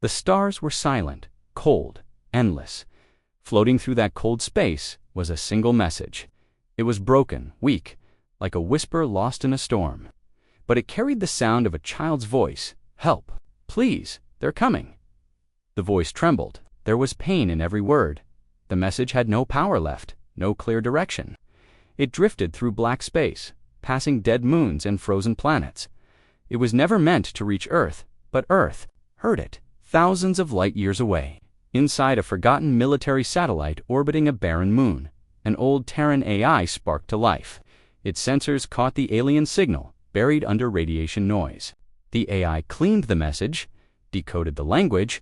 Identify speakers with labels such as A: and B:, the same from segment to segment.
A: The stars were silent, cold, endless. Floating through that cold space was a single message. It was broken, weak, like a whisper lost in a storm. But it carried the sound of a child's voice. "Help! Please! They're coming!" The voice trembled. There was pain in every word. The message had no power left, no clear direction. It drifted through black space, passing dead moons and frozen planets. It was never meant to reach Earth, but Earth heard it, thousands of light years away. Inside a forgotten military satellite orbiting a barren moon, an old Terran AI sparked to life. Its sensors caught the alien signal, buried under radiation noise. The AI cleaned the message, decoded the language,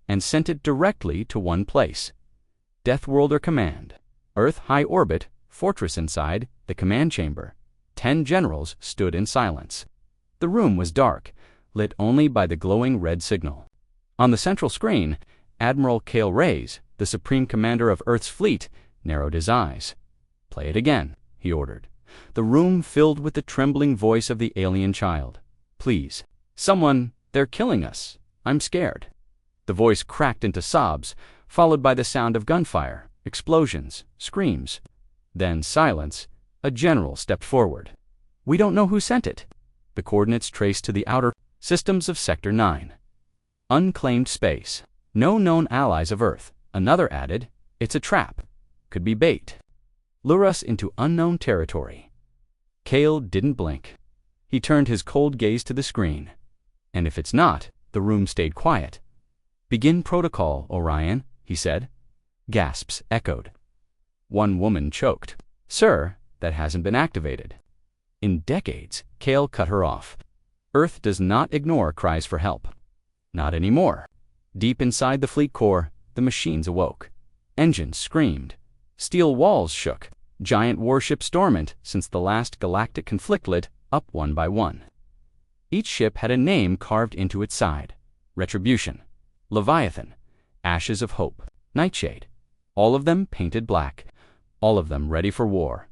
A: and sent it directly to one place. Deathworlder Command. Earth high orbit, fortress inside, the command chamber. 10 generals stood in silence. The room was dark, lit only by the glowing red signal. On the central screen, Admiral Kale Reyes, the Supreme Commander of Earth's fleet, narrowed his eyes. "Play it again," he ordered. The room filled with the trembling voice of the alien child. "Please. Someone, they're killing us. I'm scared." The voice cracked into sobs, followed by the sound of gunfire, explosions, screams. Then silence. A general stepped forward. "We don't know who sent it." The coordinates traced to the outer systems of Sector 9. Unclaimed space. No known allies of Earth. Another added, "It's a trap. Could be bait. Lure us into unknown territory." Kale didn't blink. He turned his cold gaze to the screen. "And if it's not," the room stayed quiet. "Begin protocol, Orion," he said. Gasps echoed. One woman choked. "Sir, that hasn't been activated." In decades, Kale cut her off. Earth does not ignore cries for help. Not anymore. Deep inside the fleet core, the machines awoke. Engines screamed. Steel walls shook. Giant warships dormant since the last galactic conflict lit up one by one. Each ship had a name carved into its side. Retribution, Leviathan, Ashes of Hope, Nightshade. All of them painted black. All of them ready for war.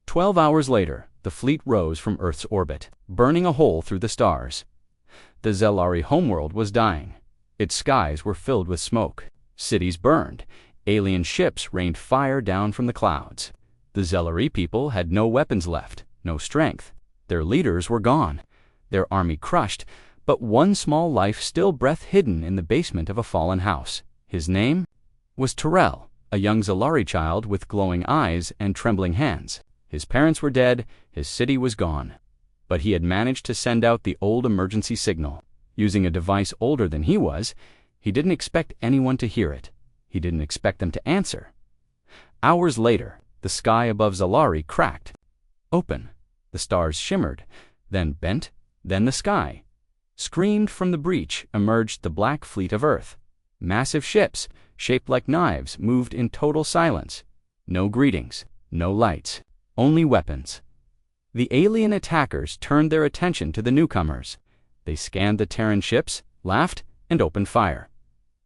A: 12 hours later, the fleet rose from Earth's orbit, burning a hole through the stars. The Zelari homeworld was dying. Its skies were filled with smoke. Cities burned. Alien ships rained fire down from the clouds. The Zelari people had no weapons left, no strength. Their leaders were gone, their army crushed, but one small life still breath hidden in the basement of a fallen house. His name was Terrell, a young Zelari child with glowing eyes and trembling hands. His parents were dead, his city was gone. But he had managed to send out the old emergency signal. Using a device older than he was, he didn't expect anyone to hear it. He didn't expect them to answer. Hours later, the sky above Zelari cracked. Open. The stars shimmered, then bent, then the sky. Screamed from the breach emerged the black fleet of Earth. Massive ships, shaped like knives, moved in total silence. No greetings, no lights, only weapons. The alien attackers turned their attention to the newcomers. They scanned the Terran ships, laughed, and opened fire.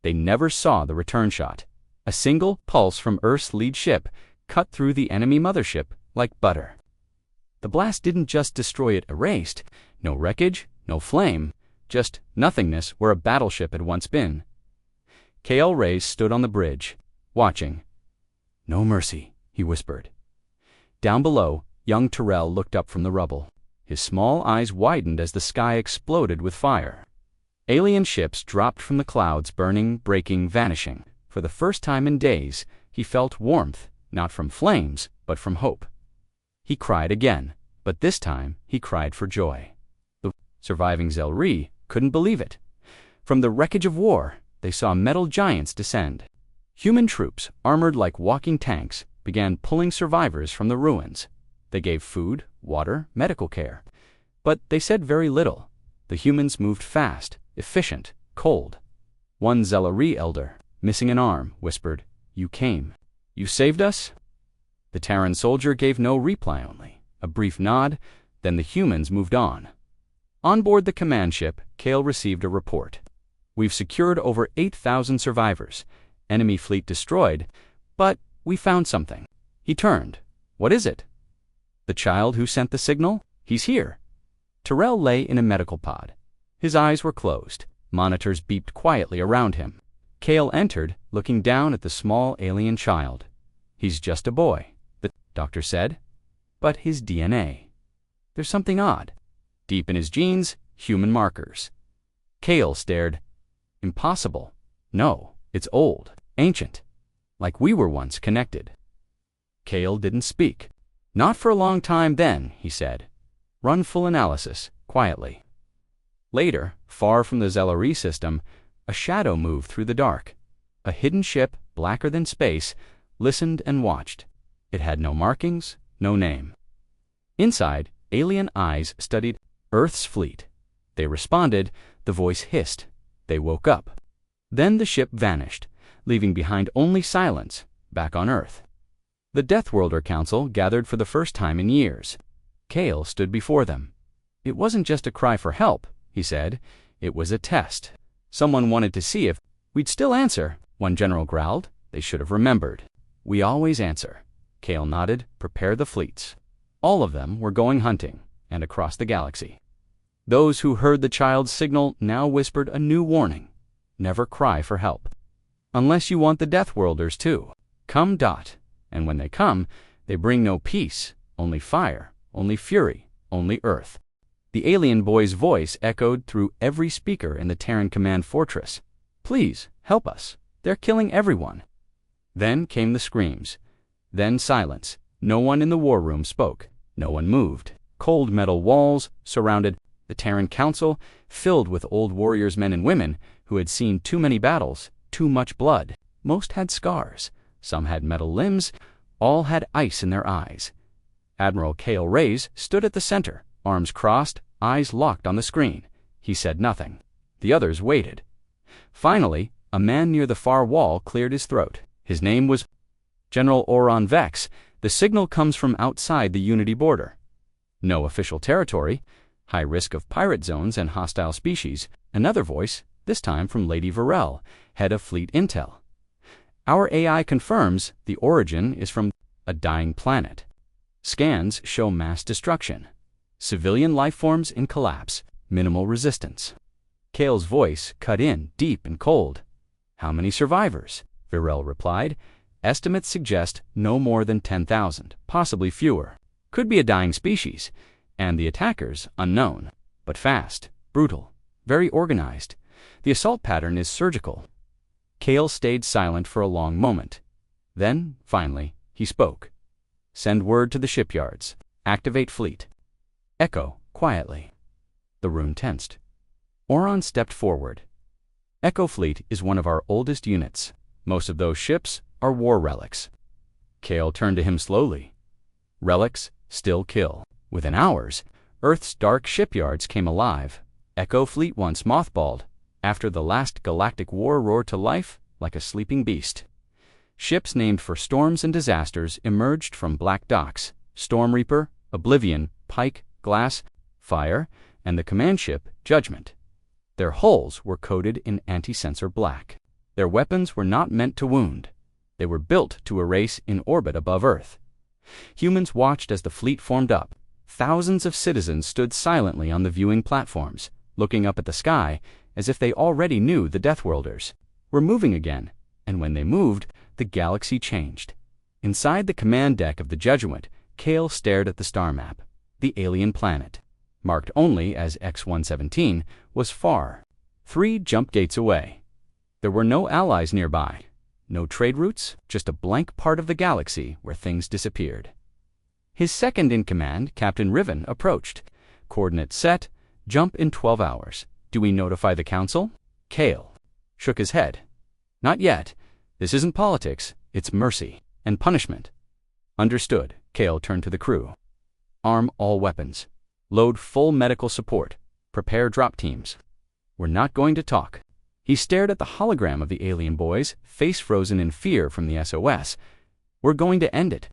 A: They never saw the return shot. A single pulse from Earth's lead ship cut through the enemy mothership like butter. The blast didn't just destroy it erased. No wreckage, no flame, just nothingness where a battleship had once been. Kale Reyes stood on the bridge, watching. "No mercy," he whispered. Down below, young Terrell looked up from the rubble. His small eyes widened as the sky exploded with fire. Alien ships dropped from the clouds, burning, breaking, vanishing. For the first time in days, he felt warmth, not from flames, but from hope. He cried again, but this time he cried for joy. The surviving Zelri couldn't believe it. From the wreckage of war, they saw metal giants descend. Human troops, armored like walking tanks, began pulling survivors from the ruins. They gave food, water, medical care. But they said very little. The humans moved fast, efficient, cold. One Zelari elder, missing an arm, whispered, "You came. You saved us?" The Terran soldier gave no reply, only a brief nod, then the humans moved on. On board the command ship, Kale received a report. "We've secured over 8,000 survivors. Enemy fleet destroyed, but we found something." He turned. "What is it?" "The child who sent the signal? He's here." Terrell lay in a medical pod. His eyes were closed. Monitors beeped quietly around him. Kale entered, looking down at the small alien child. "He's just a boy," the doctor said. "But his DNA. There's something odd. Deep in his genes, human markers." Kale stared. "Impossible. No, it's old, ancient. Like we were once connected." Kale didn't speak. "Not for a long time then," he said. "Run full analysis, quietly." Later, far from the Zelari system, a shadow moved through the dark. A hidden ship, blacker than space, listened and watched. It had no markings, no name. Inside, alien eyes studied Earth's fleet. They responded, the voice hissed. They woke up. Then the ship vanished, leaving behind only silence, back on Earth. The Deathworlder Council gathered for the first time in years. Kale stood before them. "It wasn't just a cry for help," he said. "It was a test. Someone wanted to see if we'd still answer," one general growled. "They should have remembered." "We always answer." Kale nodded. "Prepare the fleets." All of them were going hunting, and across the galaxy. Those who heard the child's signal now whispered a new warning. Never cry for help. Unless you want the Deathworlders too. Come. And when they come, they bring no peace, only fire, only fury, only Earth. The alien boy's voice echoed through every speaker in the Terran command fortress. "Please, help us. They're killing everyone." Then came the screams. Then silence. No one in the war room spoke. No one moved. Cold metal walls surrounded the Terran Council, filled with old warriors, men and women, who had seen too many battles, too much blood. Most had scars. Some had metal limbs. All had ice in their eyes. Admiral Kale Reyes stood at the center, arms crossed, eyes locked on the screen. He said nothing. The others waited. Finally, a man near the far wall cleared his throat. His name was General Oron Vex. "The signal comes from outside the Unity border. No official territory. High risk of pirate zones and hostile species." Another voice, this time from Lady Varel, head of Fleet Intel. "Our AI confirms the origin is from a dying planet. Scans show mass destruction. Civilian life forms in collapse. Minimal resistance." Kale's voice cut in, deep and cold. "How many survivors?" Varel replied. "Estimates suggest no more than 10,000, possibly fewer. Could be a dying species. And the attackers, unknown. But fast, brutal, very organized. The assault pattern is surgical." Kale stayed silent for a long moment. Then, finally, he spoke. "Send word to the shipyards. Activate fleet." Echo, quietly. The room tensed. Oron stepped forward. "Echo Fleet is one of our oldest units. Most of those ships are war relics." Kale turned to him slowly. "Relics still kill. Within hours, Earth's dark shipyards came alive. Echo Fleet once mothballed. After the last galactic war roared to life like a sleeping beast. Ships named for storms and disasters emerged from black docks. Storm Reaper, Oblivion, Pike, Glass, Fire, and the command ship, Judgment. Their hulls were coated in anti-sensor black. Their weapons were not meant to wound. They were built to erase in orbit above Earth. Humans watched as the fleet formed up. Thousands of citizens stood silently on the viewing platforms, looking up at the sky as if they already knew the Deathworlders were moving again, and when they moved, the galaxy changed. Inside the command deck of the Judgment, Kale stared at the star map. The alien planet, marked only as X-117, was far, 3 jump gates away. There were no allies nearby, no trade routes, just a blank part of the galaxy where things disappeared. His second-in-command, Captain Riven, approached. "Coordinates set. Jump in 12 hours. Do we notify the Council?" Kale shook his head. "Not yet. This isn't politics. It's mercy and punishment." "Understood." Kale turned to the crew. "Arm all weapons. Load full medical support. Prepare drop teams. We're not going to talk." He stared at the hologram of the alien boys, face frozen in fear from the SOS. "We're going to end it."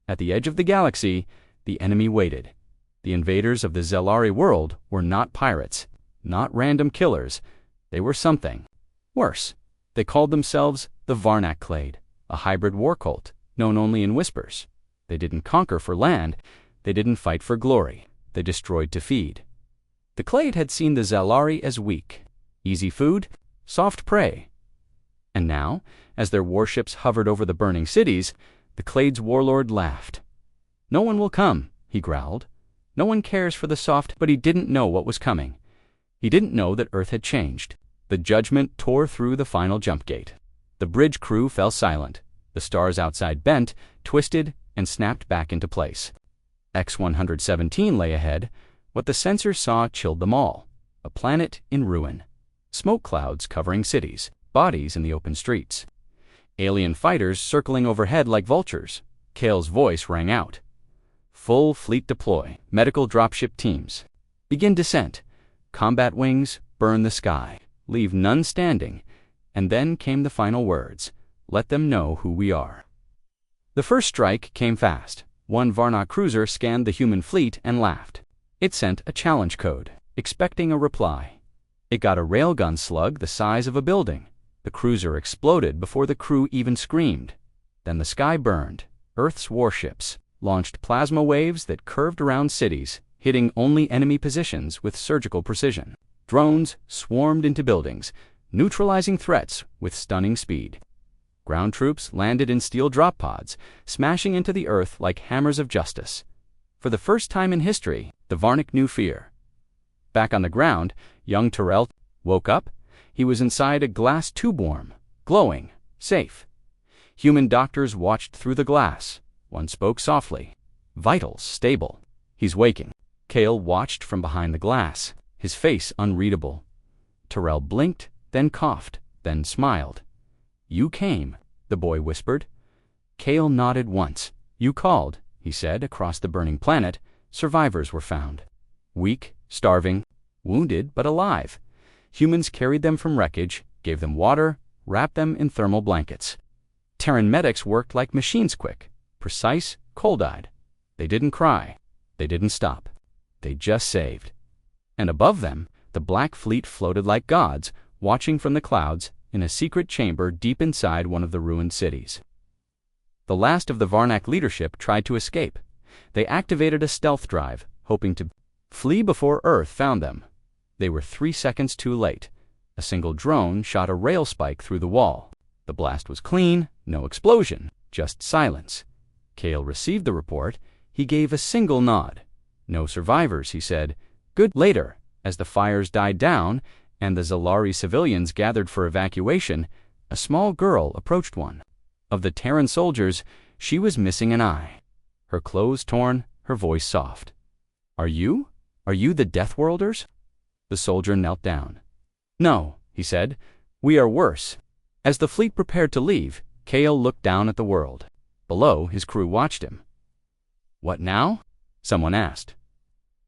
A: At the edge of the galaxy, the enemy waited. The invaders of the Zelari world were not pirates, not random killers. They were something worse. They called themselves the Varnak Clade, a hybrid war cult, known only in whispers. They didn't conquer for land. They didn't fight for glory. They destroyed to feed. The Clade had seen the Zelari as weak. Easy food, soft prey. And now, as their warships hovered over the burning cities, the Clade's warlord laughed. "No one will come," he growled. "No one cares for the soft," but he didn't know what was coming. He didn't know that Earth had changed. The judgment tore through the final jump gate. The bridge crew fell silent. The stars outside bent, twisted, and snapped back into place. X-117 lay ahead. What the sensors saw chilled them all. A planet in ruin. Smoke clouds covering cities. Bodies in the open streets. Alien fighters circling overhead like vultures. Kale's voice rang out. "Full fleet deploy. Medical dropship teams. Begin descent. Combat wings, burn the sky. Leave none standing." And then came the final words. "Let them know who we are." The first strike came fast. One Varnock cruiser scanned the human fleet and laughed. It sent a challenge code, expecting a reply. It got a railgun slug the size of a building. The cruiser exploded before the crew even screamed. Then the sky burned. Earth's warships launched plasma waves that curved around cities, hitting only enemy positions with surgical precision. Drones swarmed into buildings, neutralizing threats with stunning speed. Ground troops landed in steel drop pods, smashing into the earth like hammers of justice. For the first time in history, the Varnock knew fear. Back on the ground, young Terrell woke up. He was inside a glass tube worm, glowing, safe. Human doctors watched through the glass. One spoke softly. "Vitals stable. He's waking." Kale watched from behind the glass, his face unreadable. Terrell blinked, then coughed, then smiled. "You came," the boy whispered. Kale nodded once. "You called," he said. Across the burning planet, survivors were found. Weak, starving, wounded but alive. Humans carried them from wreckage, gave them water, wrapped them in thermal blankets. Terran medics worked like machines, quick, precise, cold-eyed. They didn't cry. They didn't stop. They just saved. And above them, the Black Fleet floated like gods, watching from the clouds in a secret chamber deep inside one of the ruined cities. The last of the Varnock leadership tried to escape. They activated a stealth drive, hoping to flee before Earth found them. They were 3 seconds too late. A single drone shot a rail spike through the wall. The blast was clean, no explosion, just silence. Kale received the report. He gave a single nod. "No survivors," he said. "Good." Later, as the fires died down and the Zalari civilians gathered for evacuation, a small girl approached one. Of the Terran soldiers, she was missing an eye. Her clothes torn, her voice soft. Are you the Deathworlders?" The soldier knelt down. "No," he said. "We are worse." As the fleet prepared to leave, Kale looked down at the world. Below, his crew watched him. "What now?" someone asked.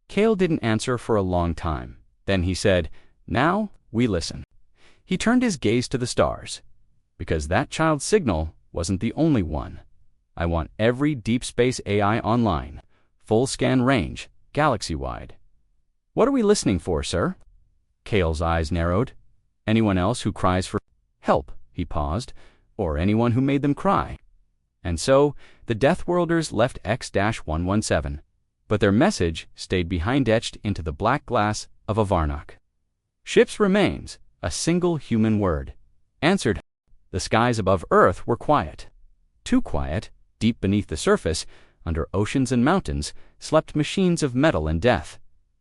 A: Kale didn't answer for a long time. Then he said, "Now we listen." He turned his gaze to the stars. "Because that child's signal wasn't the only one. I want every deep space AI online. Full scan range, galaxy-wide." "What are we listening for, sir?" Kale's eyes narrowed. "Anyone else who cries for help," he paused, "or anyone who made them cry." And so, the Deathworlders left X-117. But their message stayed behind, etched into the black glass of a Varnock. Ship's remains, a single human word. Answered. The skies above Earth were quiet. Too quiet. Deep beneath the surface, under oceans and mountains, slept machines of metal and death.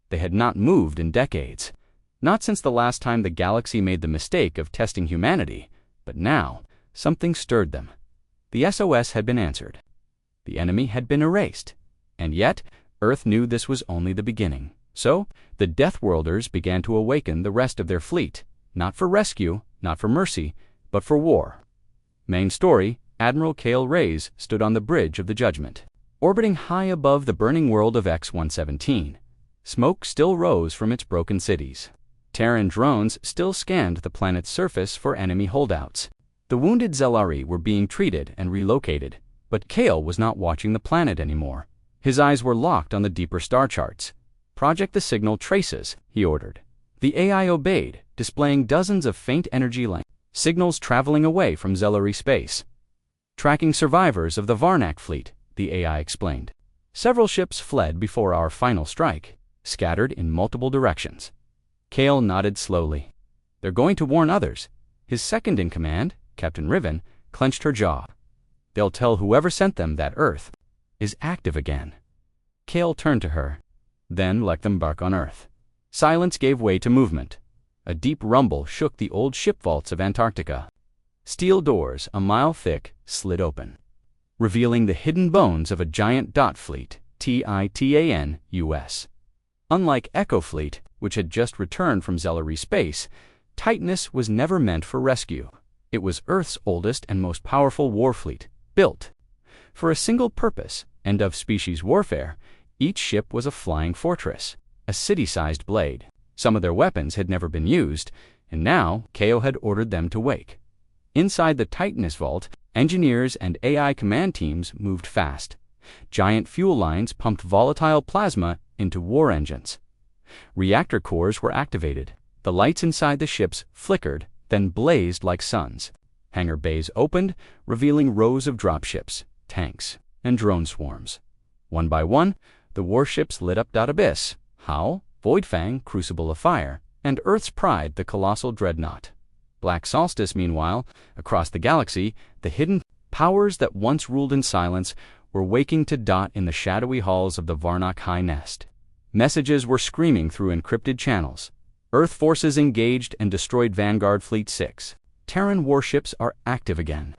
A: They had not moved in decades. Not since the last time the galaxy made the mistake of testing humanity. But now, something stirred them. The SOS had been answered. The enemy had been erased. And yet, Earth knew this was only the beginning. So, the Deathworlders began to awaken the rest of their fleet, not for rescue, not for mercy, but for war. Main story, Admiral Kale Reyes stood on the bridge of the Judgment, orbiting high above the burning world of X-117. Smoke still rose from its broken cities. Terran drones still scanned the planet's surface for enemy holdouts. The wounded Zalari were being treated and relocated, but Kale was not watching the planet anymore. His eyes were locked on the deeper star charts. "Project the signal traces," he ordered. The AI obeyed, displaying dozens of faint energy signals traveling away from Zalari space. "Tracking survivors of the Varnock fleet," the AI explained. "Several ships fled before our final strike, scattered in multiple directions." Kale nodded slowly. They're going to warn others. His second-in-command, Captain Riven, clenched her jaw. They'll tell whoever sent them that Earth is active again. Kale turned to her. Then let them bark on Earth. Silence gave way to movement. A deep rumble shook the old ship vaults of Antarctica. Steel doors, a mile thick, slid open, revealing the hidden bones of a giant dot fleet, Titan US. Unlike Echo Fleet, which had just returned from Zellery space, Titanus was never meant for rescue. It was Earth's oldest and most powerful war fleet, built for a single purpose, end-of-species warfare. Each ship was a flying fortress, a city-sized blade. Some of their weapons had never been used, and now Kao had ordered them to wake. Inside the Titanus vault, engineers and AI command teams moved fast. Giant fuel lines pumped volatile plasma into war engines. Reactor cores were activated. The lights inside the ships flickered, then blazed like suns. Hangar bays opened, revealing rows of dropships, tanks, and drone swarms. One by one, the warships lit up Abyss, Howl, Voidfang, Crucible of Fire, and Earth's Pride, the colossal dreadnought. Black Solstice, meanwhile, across the galaxy, the hidden powers that once ruled in silence were waking to dot in the shadowy halls of the Varnock High Nest. Messages were screaming through encrypted channels. Earth forces engaged and destroyed Vanguard Fleet 6. Terran warships are active again.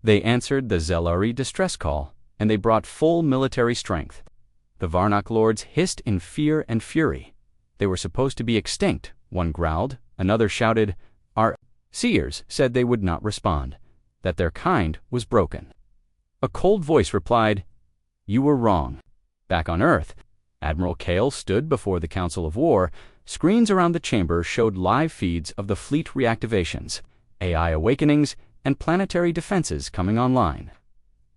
A: They answered the Zellery distress call, and they brought full military strength. The Varnock lords hissed in fear and fury. They were supposed to be extinct, one growled, another shouted. Our seers said they would not respond, that their kind was broken. A cold voice replied, "You were wrong." Back on Earth, Admiral Kale stood before the Council of War. Screens around the chamber showed live feeds of the fleet reactivations, AI awakenings, and planetary defenses coming online.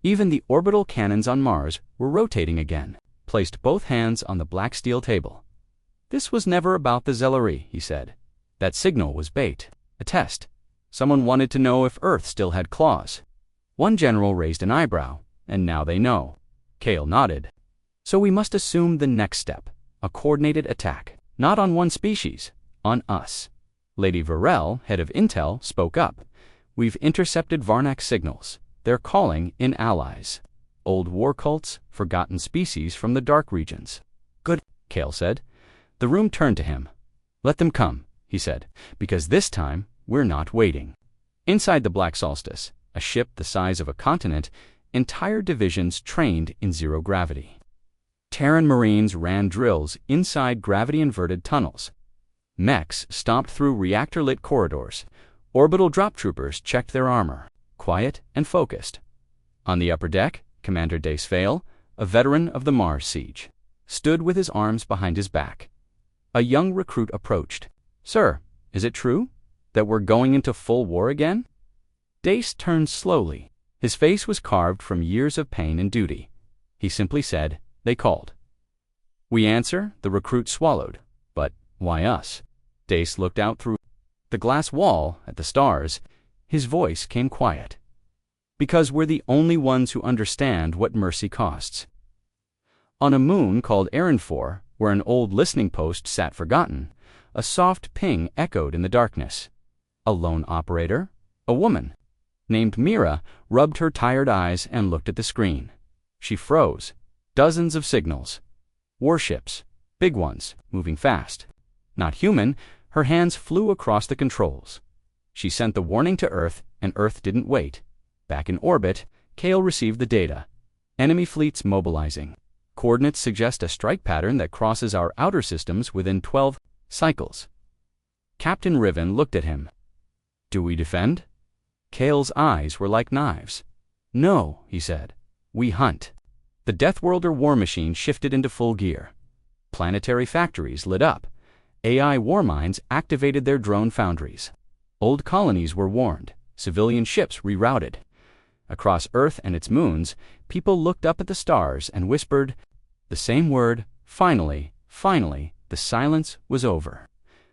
A: Even the orbital cannons on Mars were rotating again. Placed both hands on the black steel table. "This was never about the Zellery," he said. "That signal was bait, a test. Someone wanted to know if Earth still had claws." One general raised an eyebrow, and now they know. Kale nodded. "So we must assume the next step, a coordinated attack, not on one species, on us." Lady Varel, head of Intel, spoke up. "We've intercepted Varnock signals. They're calling in allies. Old war cults, forgotten species from the dark regions." "Good," Kale said. The room turned to him. "Let them come," he said, "because this time we're not waiting." Inside the Black Solstice, a ship the size of a continent, entire divisions trained in zero gravity. Terran Marines ran drills inside gravity-inverted tunnels. Mechs stomped through reactor-lit corridors. Orbital drop troopers checked their armor, quiet and focused. On the upper deck, Commander Dacefail, a veteran of the Mars siege, stood with his arms behind his back. A young recruit approached. "Sir, is it true that we're going into full war again?" Dace turned slowly. His face was carved from years of pain and duty. He simply said, "They called." "We answer," the recruit swallowed. "But why us?" Dace looked out through the glass wall at the stars. His voice came quiet. "Because we're the only ones who understand what mercy costs." On a moon called Erenfor, where an old listening post sat forgotten, a soft ping echoed in the darkness. A lone operator, a woman named Mira, rubbed her tired eyes and looked at the screen. She froze. Dozens of signals. Warships, big ones, moving fast. Not human, her hands flew across the controls. She sent the warning to Earth, and Earth didn't wait. Back in orbit, Kale received the data. Enemy fleets mobilizing. Coordinates suggest a strike pattern that crosses our outer systems within 12 cycles. Captain Riven looked at him. "Do we defend?" Kale's eyes were like knives. "No," he said. "We hunt." The Deathworlder war machine shifted into full gear. Planetary factories lit up. AI war minds activated their drone foundries. Old colonies were warned. Civilian ships rerouted. Across Earth and its moons, people looked up at the stars and whispered the same word, finally, finally. The silence was over.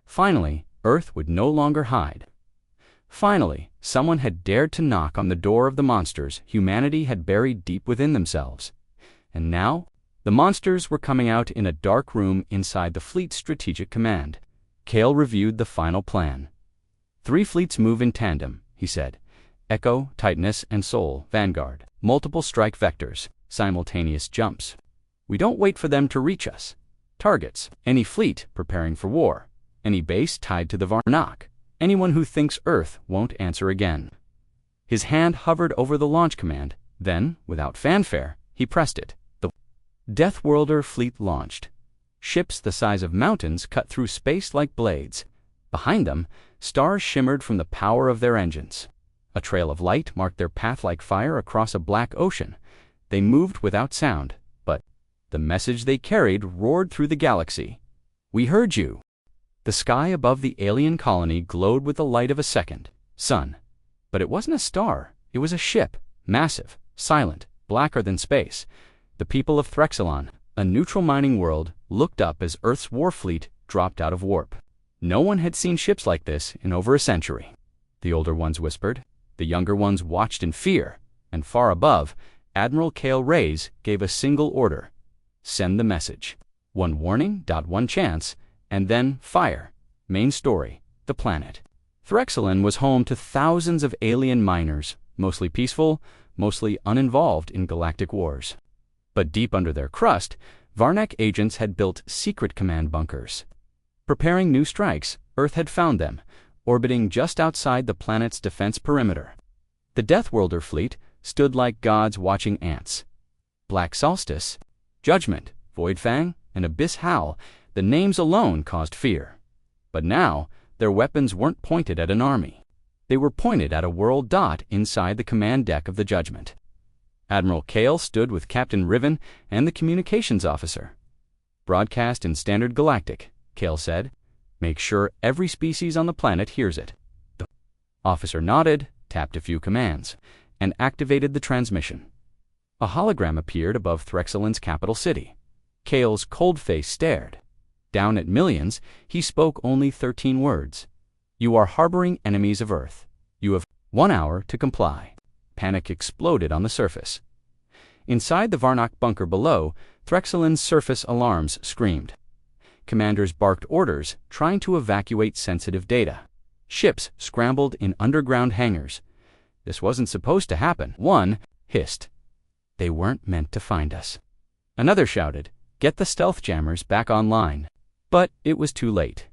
A: Finally, Earth would no longer hide. Finally, someone had dared to knock on the door of the monsters humanity had buried deep within themselves. And now, the monsters were coming out in a dark room inside the fleet's strategic command. Kale reviewed the final plan. 3 fleets move in tandem, he said. Echo, Titanus, and Sol, Vanguard. Multiple strike vectors, simultaneous jumps. We don't wait for them to reach us. Targets, any fleet preparing for war, any base tied to the Varnak, anyone who thinks Earth won't answer again. His hand hovered over the launch command, then, without fanfare, he pressed it. The Deathworlder fleet launched. Ships the size of mountains cut through space like blades. Behind them, stars shimmered from the power of their engines. A trail of light marked their path like fire across a black ocean. They moved without sound, but the message they carried roared through the galaxy. We heard you. The sky above the alien colony glowed with the light of a second sun. But it wasn't a star, it was a ship, massive, silent, blacker than space. The people of Threxelon, a neutral mining world, looked up as Earth's war fleet dropped out of warp. No one had seen ships like this in over a century. The older ones whispered. The younger ones watched in fear, and far above, Admiral Kale Reyes gave a single order. Send the message. One warning, one chance, and then fire. Main story, the planet. Threxelon was home to thousands of alien miners, mostly peaceful, mostly uninvolved in galactic wars. But deep under their crust, Varnak agents had built secret command bunkers. Preparing new strikes, Earth had found them, orbiting just outside the planet's defense perimeter. The Deathworlder fleet stood like gods watching ants. Black Solstice, Judgment, Voidfang, and Abyss Howl, the names alone caused fear. But now, their weapons weren't pointed at an army. They were pointed at a world dot inside the command deck of the Judgment. Admiral Kale stood with Captain Riven and the communications officer. Broadcast in Standard Galactic, Kale said. Make sure every species on the planet hears it. The officer nodded, tapped a few commands, and activated the transmission. A hologram appeared above Threxelon's capital city. Kale's cold face stared. Down at millions, he spoke only 13 words. You are harboring enemies of Earth. You have 1 hour to comply. Panic exploded on the surface. Inside the Varnak bunker below, Threxelon's surface alarms screamed. Commanders barked orders, trying to evacuate sensitive data. Ships scrambled in underground hangars. This wasn't supposed to happen. One hissed. They weren't meant to find us. Another shouted, get the stealth jammers back online. But it was too late.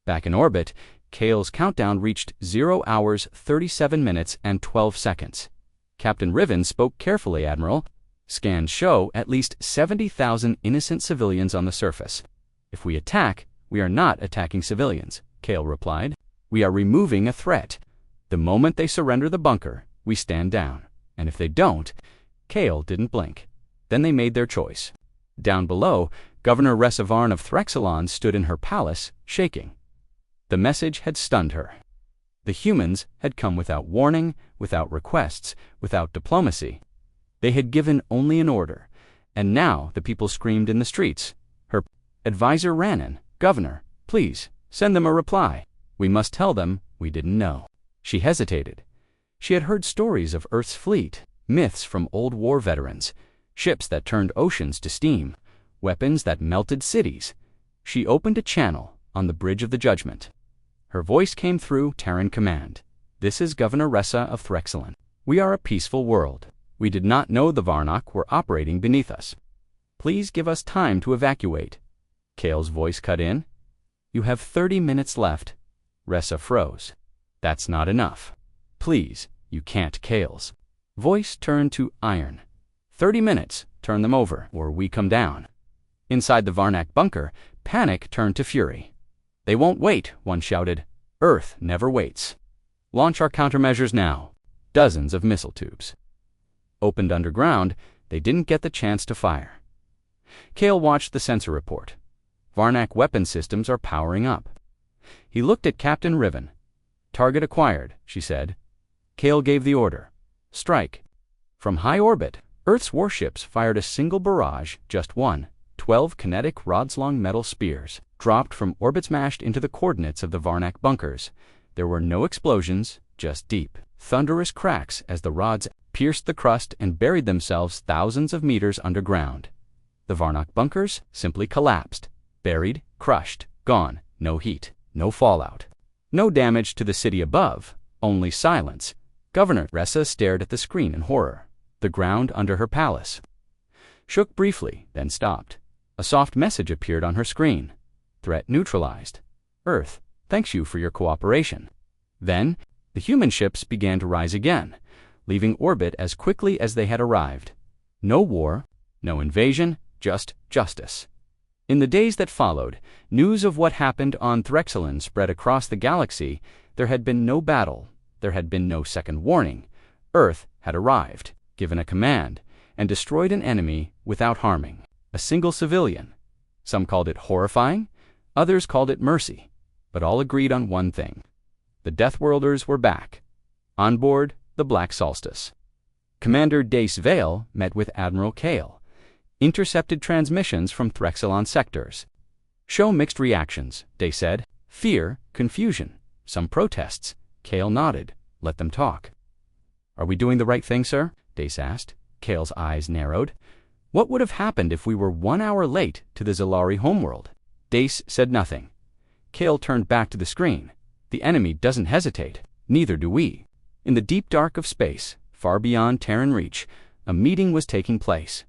A: Back in orbit, Kale's countdown reached 0 hours, 37 minutes, and 12 seconds. Captain Riven spoke carefully, Admiral. Scans show at least 70,000 innocent civilians on the surface. If we attack, we are not attacking civilians, Kale replied. We are removing a threat. The moment they surrender the bunker, we stand down. And if they don't, Kale didn't blink. Then they made their choice. Down below, Governor Ressavarn of Threxelon stood in her palace, shaking. The message had stunned her. The humans had come without warning, without requests, without diplomacy. They had given only an order, and now the people screamed in the streets. Her advisor ran in. Governor, please, send them a reply. We must tell them we didn't know. She hesitated. She had heard stories of Earth's fleet, myths from old war veterans, ships that turned oceans to steam, weapons that melted cities. She opened a channel on the bridge of the Judgment. Her voice came through Terran command. This is Governor Ressa of Threxelon. We are a peaceful world. We did not know the Varnak were operating beneath us. Please give us time to evacuate. Kale's voice cut in. You have 30 minutes left. Ressa froze. That's not enough. Please, you can't. Kale's voice turned to iron. 30 minutes, turn them over, or we come down. Inside the Varnak bunker, panic turned to fury. They won't wait, one shouted. Earth never waits. Launch our countermeasures now. Dozens of missile tubes. Opened underground, they didn't get the chance to fire. Kale watched the sensor report. Varnak weapon systems are powering up. He looked at Captain Riven. Target acquired, she said. Kale gave the order. Strike. From high orbit, Earth's warships fired a single barrage, just one. 12 kinetic rods-long metal spears dropped from orbit smashed into the coordinates of the Varnak bunkers. There were no explosions, just deep, thunderous cracks as the rods pierced the crust and buried themselves thousands of meters underground. The Varnak bunkers simply collapsed, buried, crushed, gone, no heat, no fallout. No damage to the city above, only silence. Governor Ressa stared at the screen in horror. The ground under her palace shook briefly, then stopped. A soft message appeared on her screen. Threat neutralized. Earth, thanks you for your cooperation. Then, the human ships began to rise again, leaving orbit as quickly as they had arrived. No war, no invasion, just justice. In the days that followed, news of what happened on Threxelin spread across the galaxy. There had been no battle. There had been no second warning. Earth had arrived, given a command, and destroyed an enemy without harming a single civilian. Some called it horrifying, others called it mercy, but all agreed on one thing. The Deathworlders were back. On board the Black Solstice. Commander Dace Vale met with Admiral Kale. Intercepted transmissions from Threxelon sectors. Show mixed reactions, Dace said. Fear, confusion, some protests. Kale nodded. Let them talk. Are we doing the right thing, sir? Dace asked. Kale's eyes narrowed. What would have happened if we were 1 hour late to the Zalari homeworld? Dace said nothing. Kale turned back to the screen. The enemy doesn't hesitate. Neither do we. In the deep dark of space, far beyond Terran reach, a meeting was taking place.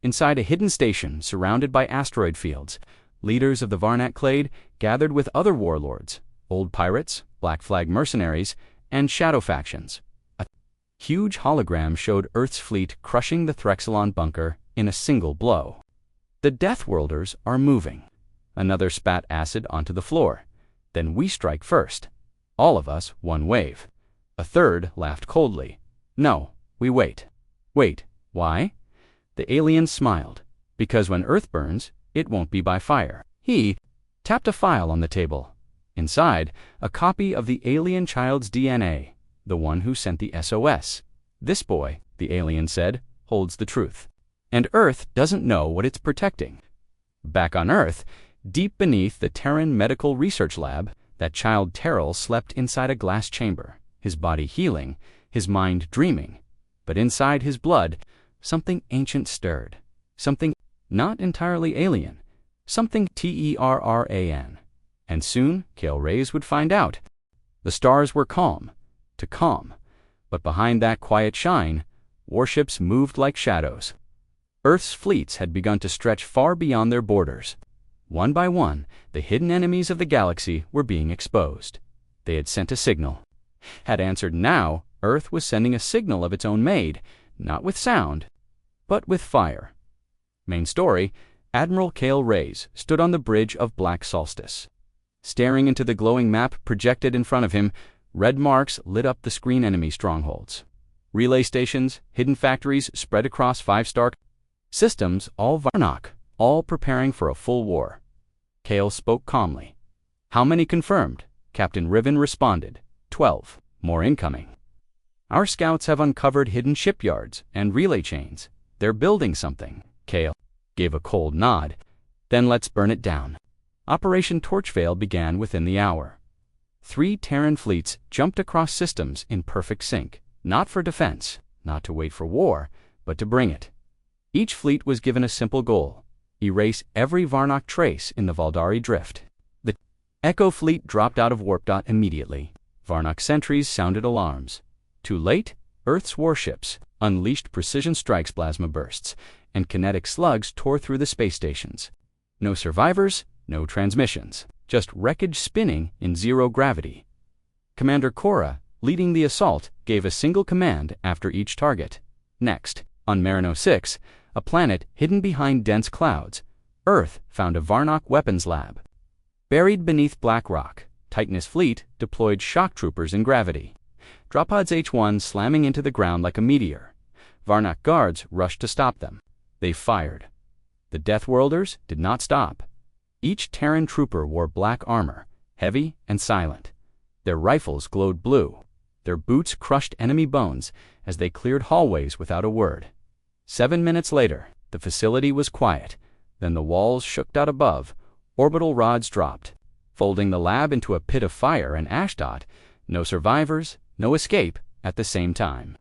A: Inside a hidden station surrounded by asteroid fields, leaders of the Varnak Clade gathered with other warlords, old pirates, Black Flag mercenaries, and shadow factions. A huge hologram showed Earth's fleet crushing the Threxelon bunker in a single blow. The Deathworlders are moving. Another spat acid onto the floor. Then we strike first. All of us, one wave. A third laughed coldly. No, we wait. Wait, why? The alien smiled. Because when Earth burns, it won't be by fire. He tapped a file on the table. Inside, a copy of the alien child's DNA, the one who sent the SOS. This boy, the alien said, holds the truth. And Earth doesn't know what it's protecting. Back on Earth, deep beneath the Terran Medical Research Lab, that child Terrell slept inside a glass chamber, his body healing, his mind dreaming. But inside his blood, something ancient stirred. Something not entirely alien. Something Terran. And soon, Kale Reyes would find out. The stars were calm, to calm. But behind that quiet shine, warships moved like shadows. Earth's fleets had begun to stretch far beyond their borders. One by one, the hidden enemies of the galaxy were being exposed. They had sent a signal. Had answered now, Earth was sending a signal of its own made, not with sound, but with fire. Main story, Admiral Kale Reyes stood on the bridge of Black Solstice. Staring into the glowing map projected in front of him, red marks lit up the screen enemy strongholds. Relay stations, hidden factories spread across 5-star systems, all Varnak, all preparing for a full war. Kale spoke calmly. How many confirmed? Captain Riven responded. 12. More incoming. Our scouts have uncovered hidden shipyards and relay chains. They're building something. Kale gave a cold nod. Then let's burn it down. Operation Torchveil began within the hour. 3 Terran fleets jumped across systems in perfect sync, not for defense, not to wait for war, but to bring it. Each fleet was given a simple goal: erase every Varnak trace in the Valdari Drift. The Echo fleet dropped out of warp dot immediately. Varnak sentries sounded alarms. Too late, Earth's warships unleashed precision strikes, plasma bursts, and kinetic slugs tore through the space stations. No survivors, no transmissions, just wreckage spinning in zero gravity. Commander Cora, leading the assault, gave a single command after each target. Next, on Marino 6, a planet hidden behind dense clouds, Earth found a Varnak weapons lab. Buried beneath black rock, Titanus fleet deployed shock troopers in gravity. Dropods H1 slamming into the ground like a meteor. Varnak guards rushed to stop them. They fired. The Deathworlders did not stop. Each Terran trooper wore black armor, heavy and silent. Their rifles glowed blue. Their boots crushed enemy bones as they cleared hallways without a word. 7 minutes later, the facility was quiet. Then the walls shook out above. Orbital rods dropped, folding the lab into a pit of fire and ash dot. No survivors, no escape at the same time.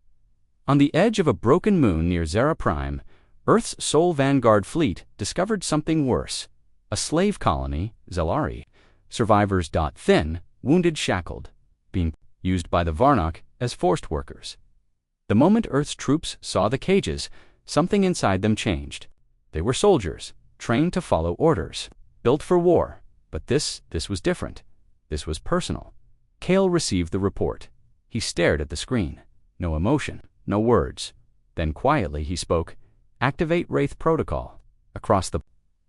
A: On the edge of a broken moon near Zera Prime, Earth's sole vanguard fleet discovered something worse. A slave colony, Zalari. Survivors. Thin, wounded, shackled, being used by the Varnock as forced workers. The moment Earth's troops saw the cages, something inside them changed. They were soldiers, trained to follow orders, built for war. But this was different. This was personal. Cale received the report. He stared at the screen. No emotion, no words. Then quietly he spoke, "Activate Wraith Protocol." Across the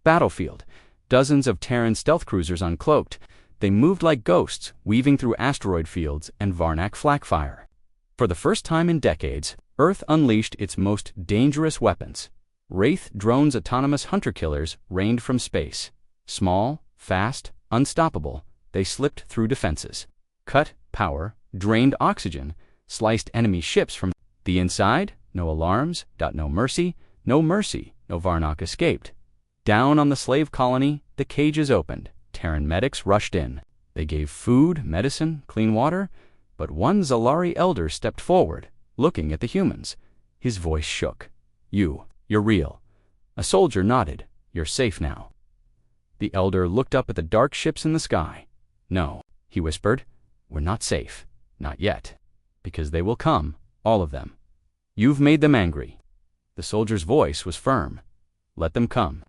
A: battlefield, dozens of Terran stealth cruisers uncloaked. They moved like ghosts, weaving through asteroid fields and Varnock flak fire. For the first time in decades, Earth unleashed its most dangerous weapons. Wraith drones, autonomous hunter-killers, rained from space. Small, fast, unstoppable, they slipped through defenses. Cut power, drained oxygen, sliced enemy ships from the inside. No alarms, no mercy, no Varnock escaped. Down on the slave colony, the cages opened. Terran medics rushed in. They gave food, medicine, clean water, but one Zalari elder stepped forward, looking at the humans. His voice shook. You're real." A soldier nodded. "You're safe now." The elder looked up at the dark ships in the sky. "No," he whispered, "we're not safe. Not yet. Because they will come, all of them. You've made them angry." The soldier's voice was firm. "Let them come."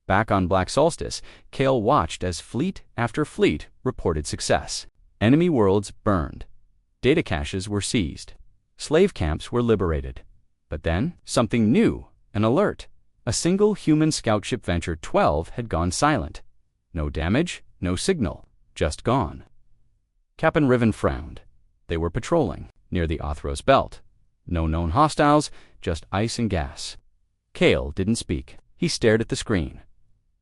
A: Back on Black Solstice, Cale watched as fleet after fleet reported success. Enemy worlds burned. Data caches were seized. Slave camps were liberated. But then, something new, an alert. A single human scout ship, Venture 12, had gone silent. No damage, no signal, just gone. Captain Riven frowned. They were patrolling, near the Othros belt. No known hostiles, just ice and gas. Cale didn't speak. He stared at the screen.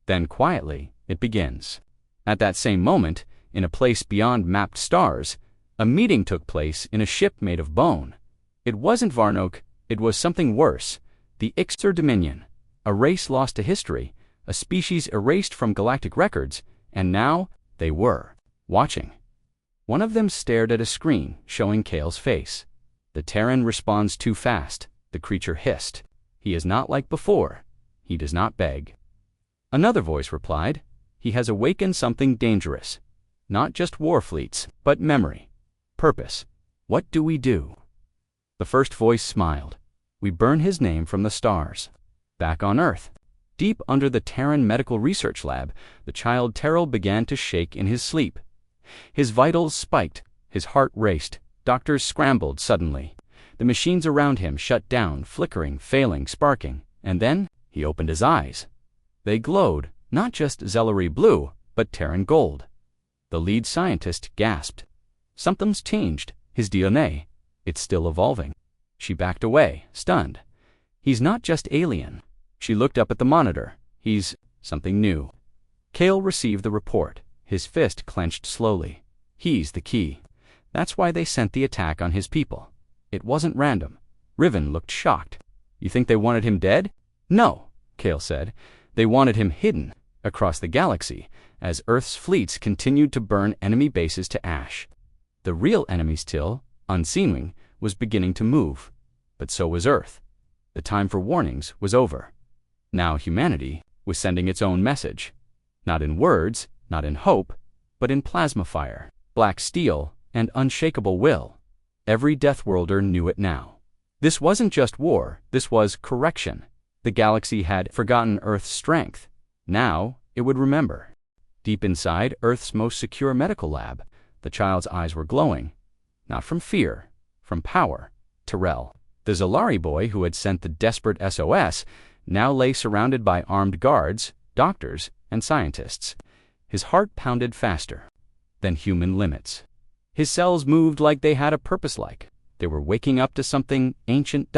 A: Then quietly, it begins. At that same moment, in a place beyond mapped stars, a meeting took place in a ship made of bone. It wasn't Varnock, it was something worse. The Ixter Dominion, a race lost to history, a species erased from galactic records, and now they were watching. One of them stared at a screen showing Cale's face. "The Terran responds too fast," the creature hissed. "He is not like before. He does not beg." Another voice replied, "He has awakened something dangerous. Not just war fleets, but memory. Purpose. What do we do?" The first voice smiled. "We burn his name from the stars." Back on Earth, deep under the Terran Medical Research Lab, the child Terrell began to shake in his sleep. His vitals spiked, his heart raced. Doctors scrambled suddenly. The machines around him shut down, flickering, failing, sparking. And then he opened his eyes. They glowed, not just Zellery blue, but Terran gold. The lead scientist gasped. "Something's changed. His DNA. It's still evolving." She backed away, stunned. "He's not just alien." She looked up at the monitor. "He's something new." Cale received the report. His fist clenched slowly. "He's the key. That's why they sent the attack on his people. It wasn't random." Riven looked shocked. "You think they wanted him dead?" "No," Cale said. "They wanted him hidden across the galaxy as Earth's fleets continued to burn enemy bases to ash. The real enemy's till, unseen, was beginning to move. But so was Earth. The time for warnings was over. Now humanity was sending its own message. Not in words, not in hope, but in plasma fire, black steel, and unshakable will. Every Deathworlder knew it now. This wasn't just war, this was correction. The galaxy had forgotten Earth's strength. Now it would remember. Deep inside Earth's most secure medical lab, the child's eyes were glowing. Not from fear, from power. Terrell, the Zalari boy who had sent the desperate SOS, now lay surrounded by armed guards, doctors, and scientists. His heart pounded faster than human limits. His cells moved like they had a purpose, like they were waking up to something ancient,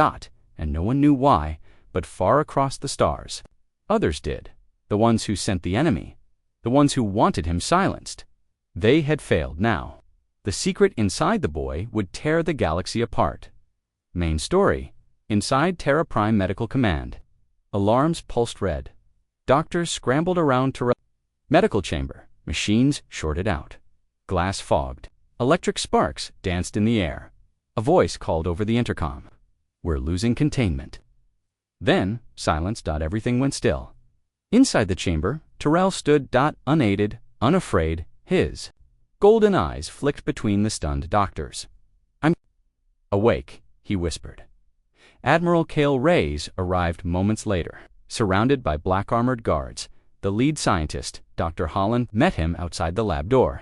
A: and no one knew why, but far across the stars. Others did, the ones who sent the enemy, the ones who wanted him silenced. They had failed now. The secret inside the boy would tear the galaxy apart. Main story. Inside Terra Prime Medical Command. Alarms pulsed red. Doctors scrambled around Terrell's medical chamber. Machines shorted out. Glass fogged. Electric sparks danced in the air. A voice called over the intercom. "We're losing containment." Then, silence. Everything went still. Inside the chamber, Terrell stood. Unaided, unafraid, his golden eyes flicked between the stunned doctors. "I'm awake," he whispered. Admiral Cale Reyes arrived moments later. Surrounded by black-armored guards, the lead scientist, Dr. Holland, met him outside the lab door.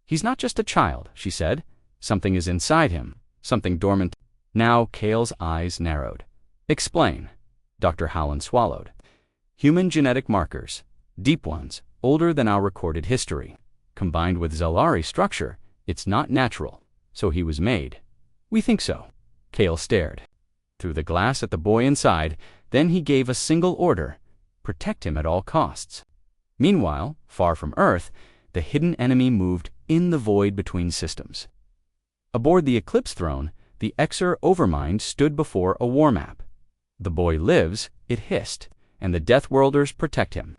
A: "He's not just a child," she said. "Something is inside him, something dormant." Now Cale's eyes narrowed. "Explain." Dr. Holland swallowed. "Human genetic markers, deep ones, older than our recorded history. Combined with Zalari structure, it's not natural, so he was made." "We think so." Cale stared through the glass at the boy inside. Then he gave a single order: protect him at all costs. Meanwhile, far from Earth, the hidden enemy moved in the void between systems. Aboard the Eclipse throne, the Exer Overmind stood before a war map. "The boy lives," it hissed, "and the Deathworlders protect him."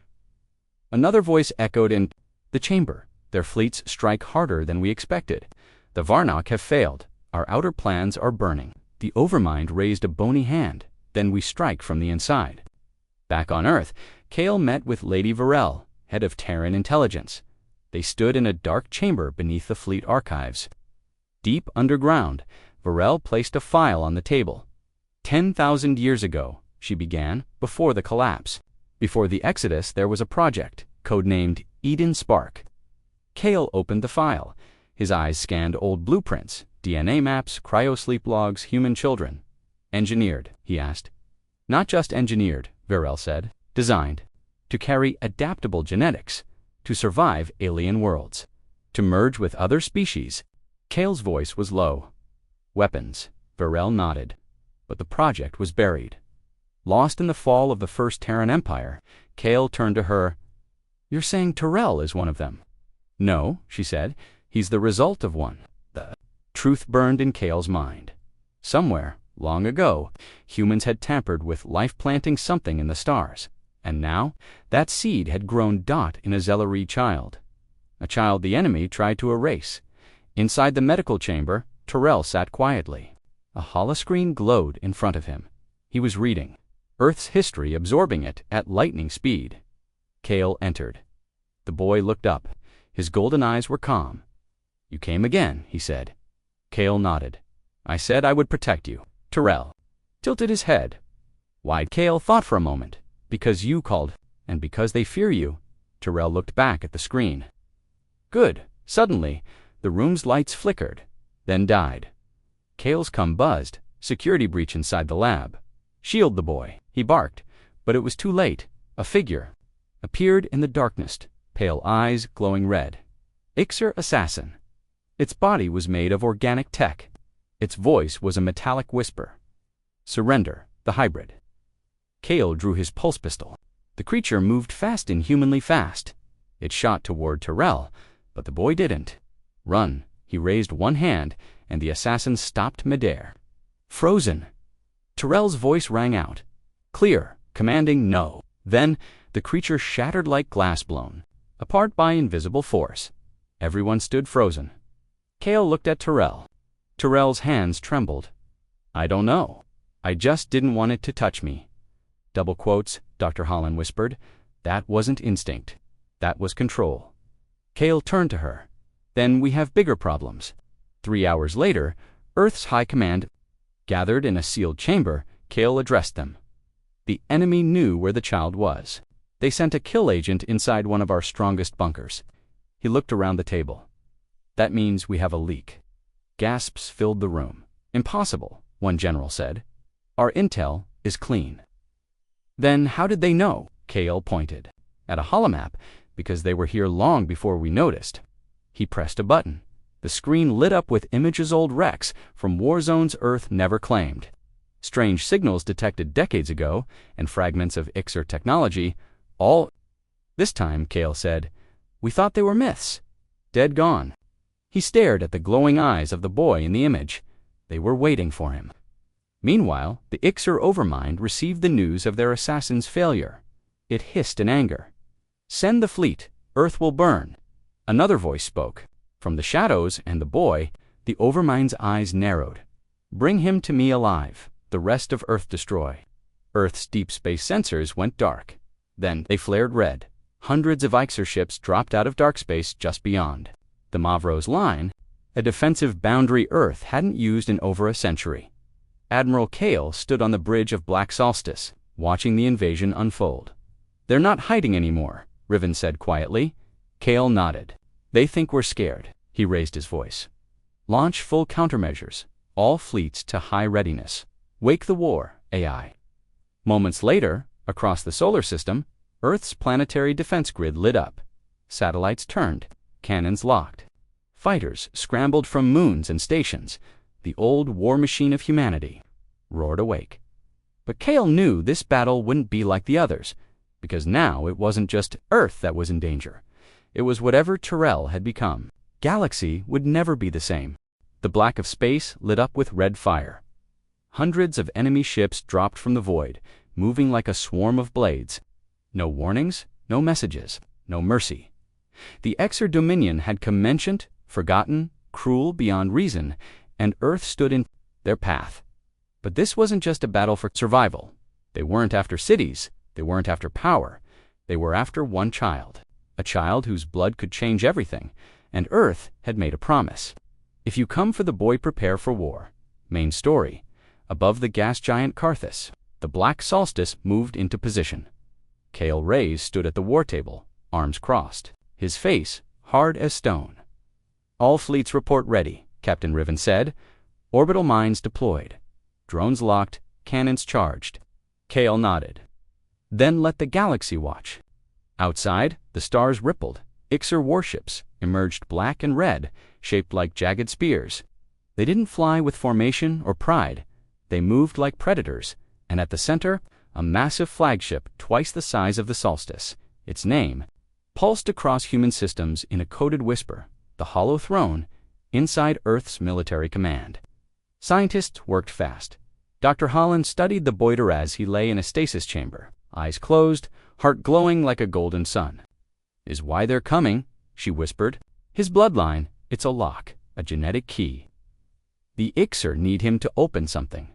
A: Another voice echoed in the chamber. "Their fleets strike harder than we expected. The Varnock have failed. Our outer plans are burning." The Overmind raised a bony hand. "Then we strike from the inside." Back on Earth, Cale met with Lady Varel, head of Terran intelligence. They stood in a dark chamber beneath the fleet archives. Deep underground, Varel placed a file on the table. 10,000 years ago, she began, before the collapse. Before the Exodus, there was a project, codenamed Eden Spark. Cale opened the file. His eyes scanned old blueprints, DNA maps, cryosleep logs, human children. "Engineered?" he asked. "Not just engineered," Varel said. "Designed to carry adaptable genetics, to survive alien worlds, to merge with other species." Cale's voice was low. "Weapons," Varel nodded. But the project was buried. Lost in the fall of the First Terran Empire, Cale turned to her. "You're saying Terrell is one of them?" "No," she said. "He's the result of one." The truth burned in Cale's mind. Somewhere, long ago, humans had tampered with life-planting something in the stars. And now, that seed had grown dot in a Zelari child. A child the enemy tried to erase. Inside the medical chamber, Terrell sat quietly. A holoscreen glowed in front of him. He was reading Earth's history, absorbing it at lightning speed. Cale entered. The boy looked up. His golden eyes were calm. "You came again," he said. Cale nodded. "I said I would protect you." Terrell tilted his head. "Why?" Cale thought for a moment. "Because you called, and because they fear you." Terrell looked back at the screen. "Good." Suddenly, the room's lights flickered, then died. Cale's cum buzzed. Security breach inside the lab. "Shield the boy," he barked, but it was too late. A figure appeared in the darkness, pale eyes glowing red. Ixer assassin. Its body was made of organic tech. Its voice was a metallic whisper. "Surrender, the hybrid." Cale drew his pulse pistol. The creature moved fast, inhumanly fast. It shot toward Terrell, but the boy didn't. "Run." He raised one hand, and the assassin stopped midair. "Frozen." Terrell's voice rang out. Clear, commanding no. Then, the creature shattered like glass blown apart by invisible force. Everyone stood frozen. Cale looked at Terrell. Terrell's hands trembled. "I don't know. I just didn't want it to touch me." Double quotes, Dr. Holland whispered. "That wasn't instinct. That was control." Cale turned to her. "Then we have bigger problems." 3 hours later, Earth's High Command gathered in a sealed chamber. Cale addressed them. "The enemy knew where the child was. They sent a kill agent inside one of our strongest bunkers." He looked around the table. "That means we have a leak." Gasps filled the room. "Impossible," one general said. "Our intel is clean." "Then how did they know?" Cale pointed. "At a holomap, because they were here long before we noticed." He pressed a button. The screen lit up with images old wrecks from war zones Earth never claimed. Strange signals detected decades ago, and fragments of Ixer technology, all. "This time," Cale said, "we thought they were myths. Dead gone." He stared at the glowing eyes of the boy in the image. They were waiting for him. Meanwhile, the Ixer Overmind received the news of their assassin's failure. It hissed in anger. "Send the fleet. Earth will burn." Another voice spoke. From the shadows and the boy, the Overmind's eyes narrowed. "Bring him to me alive. The rest of Earth destroy." Earth's deep space sensors went dark. Then they flared red. Hundreds of Ixer ships dropped out of dark space just beyond. the Mavro's line, a defensive boundary Earth hadn't used in over a century. Admiral Kale stood on the bridge of Black Solstice, watching the invasion unfold. "They're not hiding anymore," Riven said quietly. Kale nodded. "They think we're scared." He raised his voice. "Launch full countermeasures. All fleets to high readiness. Wake the war, AI." Moments later, across the solar system, Earth's planetary defense grid lit up. Satellites turned, cannons locked. Fighters scrambled from moons and stations. The old war machine of humanity roared awake. But Kale knew this battle wouldn't be like the others, because now it wasn't just Earth that was in danger. It was whatever Tyrell had become. Galaxy would never be the same. The black of space lit up with red fire. Hundreds of enemy ships dropped from the void, moving like a swarm of blades. No warnings, no messages, no mercy. The Exer Dominion had come mentioned, forgotten, cruel beyond reason, and Earth stood in their path. But this wasn't just a battle for survival. They weren't after cities, they weren't after power. They were after one child, a child whose blood could change everything, and Earth had made a promise. "If you come for the boy, prepare for war." Main story. Above the gas giant Karthus, the Black Solstice moved into position. Kale Reyes stood at the war table, arms crossed, his face hard as stone. "All fleets report ready," Captain Riven said. "Orbital mines deployed. Drones locked, cannons charged." Kale nodded. "Then let the galaxy watch." Outside, the stars rippled. Ixer warships emerged black and red, shaped like jagged spears. They didn't fly with formation or pride. They moved like predators, and at the center, a massive flagship twice the size of the Solstice. Its name pulsed across human systems in a coded whisper: the Hollow Throne, inside Earth's military command. Scientists worked fast. Dr. Holland studied the Boider as he lay in a stasis chamber, eyes closed, heart glowing like a golden sun. "Is why they're coming," she whispered. "His bloodline, it's a lock, a genetic key. The Ixer need him to open something."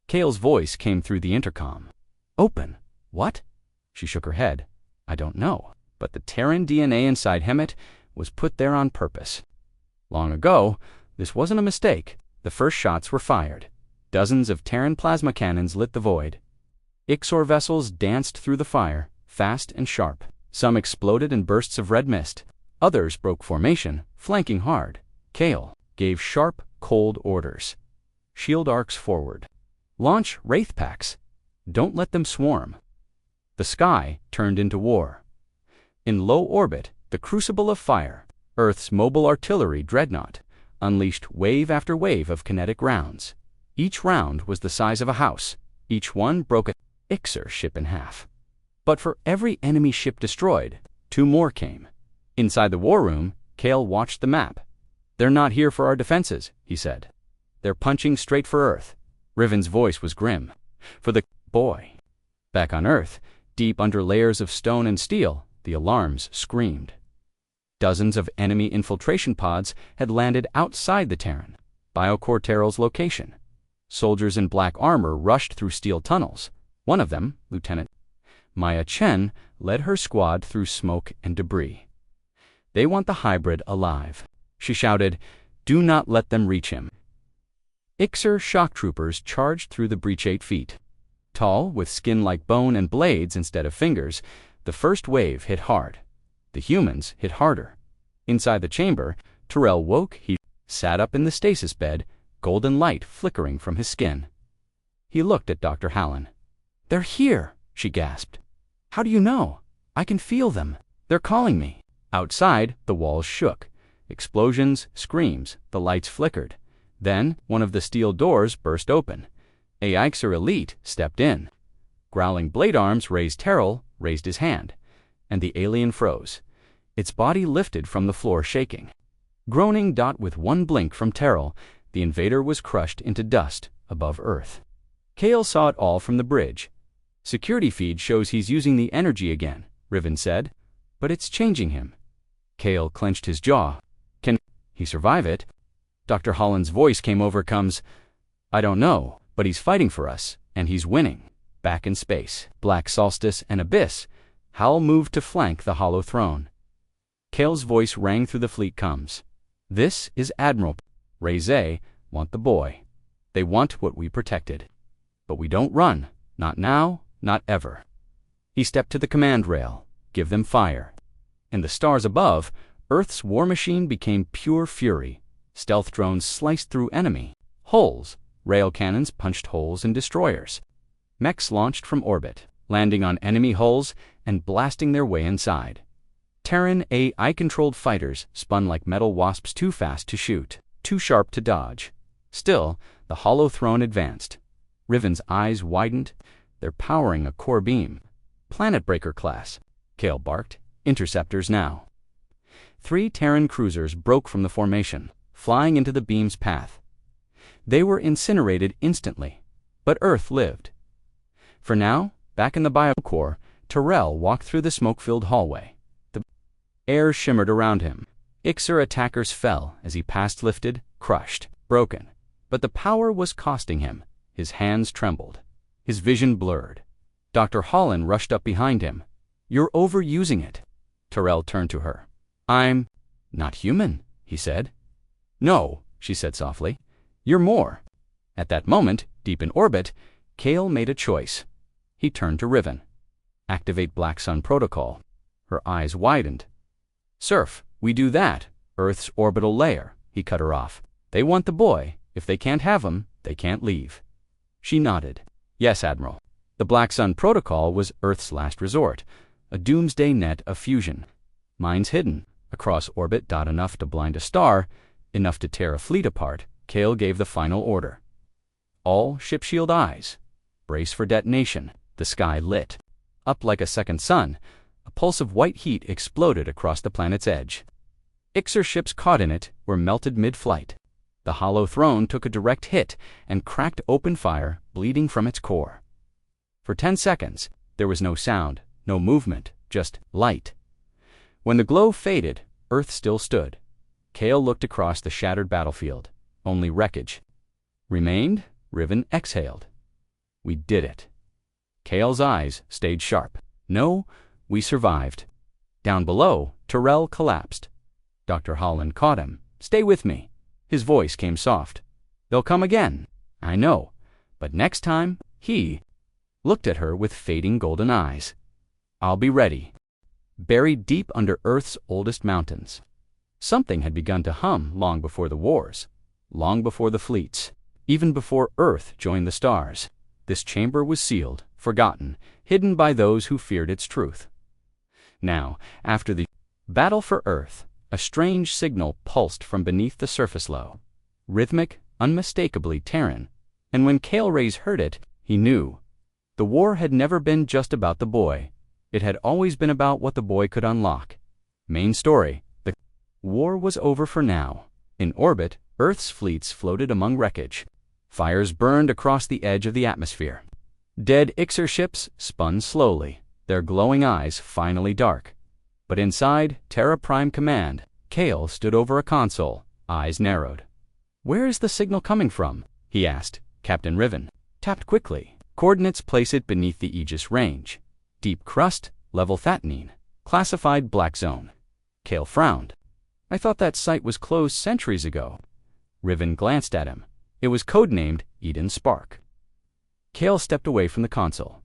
A: Kale's voice came through the intercom. "Open? What?" She shook her head. "I don't know, but the Terran DNA inside Hemet was put there on purpose. Long ago, this wasn't a mistake. The first shots were fired. Dozens of Terran plasma cannons lit the void. Ixor vessels danced through the fire, fast and sharp. Some exploded in bursts of red mist. Others broke formation, flanking hard. Kale gave sharp, cold orders. Shield arcs forward. Launch Wraith Packs. Don't let them swarm. The sky turned into war. In low orbit, the crucible of fire, Earth's mobile artillery dreadnought, unleashed wave after wave of kinetic rounds. Each round was the size of a house. Each one broke a Ixer ship in half. But for every enemy ship destroyed, 2 more came. Inside the war room, Kale watched the map. "They're not here for our defenses," he said. "They're punching straight for Earth." Riven's voice was grim. "For the boy." Back on Earth, deep under layers of stone and steel, the alarms screamed. Dozens of enemy infiltration pods had landed outside the Terran, Biocore Terrell's location. Soldiers in black armor rushed through steel tunnels. One of them, Lieutenant Maya Chen, led her squad through smoke and debris. "They want the hybrid alive," she shouted. "Do not let them reach him." Ixer shock troopers charged through the breach 8 feet. Tall, with skin like bone and blades instead of fingers, the first wave hit hard. The humans hit harder. Inside the chamber, Tyrell woke. He sat up in the stasis bed, golden light flickering from his skin. He looked at Dr. Hallen. "They're here," she gasped. "How do you know?" "I can feel them. They're calling me." Outside, the walls shook. Explosions, screams, the lights flickered. Then, one of the steel doors burst open. A Ixer elite stepped in. Growling blade arms raised. Terrell raised his hand, and the alien froze. Its body lifted from the floor, shaking. Groaning with one blink from Terrell, the invader was crushed into dust above Earth. Kale saw it all from the bridge. "Security feed shows he's using the energy again," Riven said. "But it's changing him." Kale clenched his jaw. "Can he survive it?" Dr. Holland's voice came over. "I don't know, but he's fighting for us, and he's winning." Back in space, Black Solstice and Abyss, Hal moved to flank the Hollow Throne. Kale's voice rang through the fleet comms. This is Admiral. Reze want the boy. They want what we protected. But we don't run. Not now, not ever. He stepped to the command rail. Give them fire. In the stars above, Earth's war machine became pure fury. Stealth drones sliced through enemy hulls. Rail cannons punched holes in destroyers. Mechs launched from orbit, landing on enemy hulls and blasting their way inside. Terran AI-controlled fighters spun like metal wasps, too fast to shoot, too sharp to dodge. Still, the hollow throne advanced. Riven's eyes widened. They're powering a core beam. Planet Breaker class. Kale barked. Interceptors now. 3 Terran cruisers broke from the formation, flying into the beam's path. They were incinerated instantly, but Earth lived. For now, back in the biocore, Terrell walked through the smoke-filled hallway. The air shimmered around him. Ixer attackers fell as he passed, lifted, crushed, broken. But the power was costing him. His hands trembled. His vision blurred. Dr. Holland rushed up behind him. "You're overusing it." Terrell turned to her. "I'm not human," he said. "No," she said softly. "You're more." At that moment, deep in orbit, Kale made a choice. He turned to Riven. "Activate Black Sun Protocol." Her eyes widened. "Surf, we do that. Earth's orbital layer." He cut her off. "They want the boy. If they can't have him, they can't leave." She nodded. "Yes, Admiral." The Black Sun Protocol was Earth's last resort, a doomsday net of fusion. Minds hidden, across orbit. Enough to blind a star, enough to tear a fleet apart. Kale gave the final order. All ship shield eyes. Brace for detonation. The sky lit. Up like a second sun, a pulse of white heat exploded across the planet's edge. Ixer ships caught in it were melted mid-flight. The hollow throne took a direct hit and cracked open fire, bleeding from its core. For 10 seconds, there was no sound, no movement, just light. When the glow faded, Earth still stood. Kale looked across the shattered battlefield. Only wreckage remained. Riven exhaled. "We did it." Kale's eyes stayed sharp. "No, we survived." Down below, Terrell collapsed. Dr. Holland caught him. "Stay with me." His voice came soft. "They'll come again." "I know. But next time," he looked at her with fading golden eyes. "I'll be ready." Buried deep under Earth's oldest mountains, something had begun to hum long before the wars, long before the fleets, even before Earth joined the stars. This chamber was sealed, forgotten, hidden by those who feared its truth. Now, after the battle for Earth, a strange signal pulsed from beneath the surface low. Rhythmic, unmistakably Terran. And when Kale Reyes heard it, he knew. The war had never been just about the boy. It had always been about what the boy could unlock. Main story: the war was over for now. In orbit, Earth's fleets floated among wreckage. Fires burned across the edge of the atmosphere. Dead Ixer ships spun slowly, their glowing eyes finally dark. But inside Terra Prime Command, Kale stood over a console, eyes narrowed. "Where is the signal coming from?" he asked. Captain Riven tapped quickly. "Coordinates place it beneath the Aegis range. Deep crust, level Thatanine, classified black zone." Kale frowned. "I thought that site was closed centuries ago." Riven glanced at him. It was codenamed Eden Spark. Kale stepped away from the console.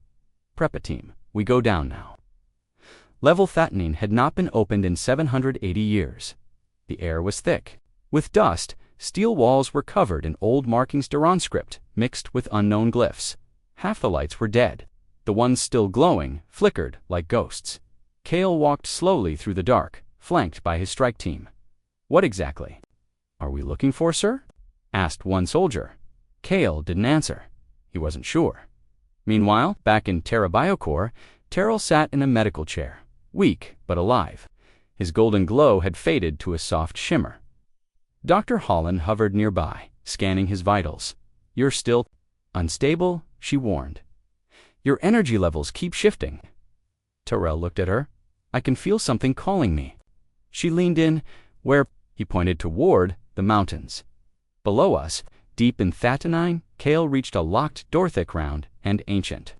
A: "Prepa team, we go down now." Level Thatanine had not been opened in 780 years. The air was thick. With dust, steel walls were covered in old markings, Duran script, mixed with unknown glyphs. Half the lights were dead. The ones still glowing flickered like ghosts. Kale walked slowly through the dark, flanked by his strike team. "What exactly are we looking for, sir?" asked one soldier. Kale didn't answer. He wasn't sure. Meanwhile, back in Terra Biocore, Terrell sat in a medical chair, weak but alive. His golden glow had faded to a soft shimmer. Dr. Holland hovered nearby, scanning his vitals. "You're still unstable," she warned. "Your energy levels keep shifting." Terrell looked at her. "I can feel something calling me." She leaned in. "Where?" He pointed toward the mountains. Below us, deep in Thatanine, Kale reached a locked door, thick, round, and ancient.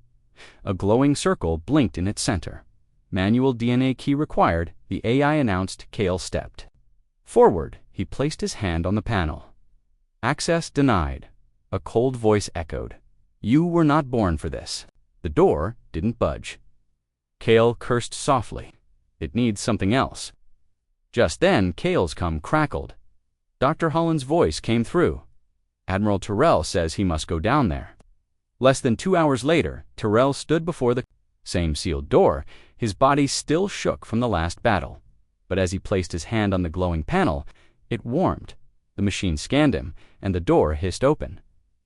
A: A glowing circle blinked in its center. "Manual DNA key required," the AI announced. Kale stepped forward. He placed his hand on the panel. "Access denied," a cold voice echoed. "You were not born for this." The door didn't budge. Cale cursed softly. It needs something else. Just then, Cale's cum crackled. Dr. Holland's voice came through. "Admiral Tyrrell says he must go down there." Less than 2 hours later, Tyrrell stood before the same sealed door. His body still shook from the last battle. But as he placed his hand on the glowing panel, it warmed. The machine scanned him, and the door hissed open.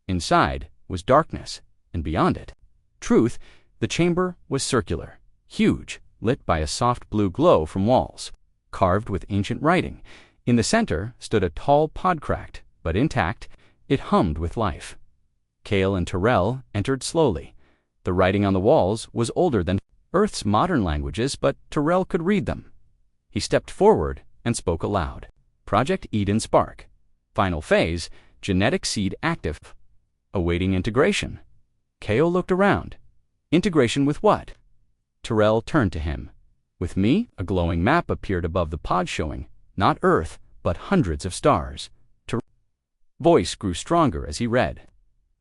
A: Inside was darkness, and beyond it, truth. The chamber was circular, huge, lit by a soft blue glow from walls, carved with ancient writing. In the center stood a tall pod, cracked, but intact. It hummed with life. Cale and Tyrrell entered slowly. The writing on the walls was older than Earth's modern languages, but Tyrrell could read them. He stepped forward and spoke aloud. "Project Eden Spark. Final phase, genetic seed active. Awaiting integration." Cale looked around. Integration with what? Tyrrell turned to him. "With me?" A glowing map appeared above the pod showing, not Earth, but hundreds of stars. Tyrrell's voice grew stronger as he read.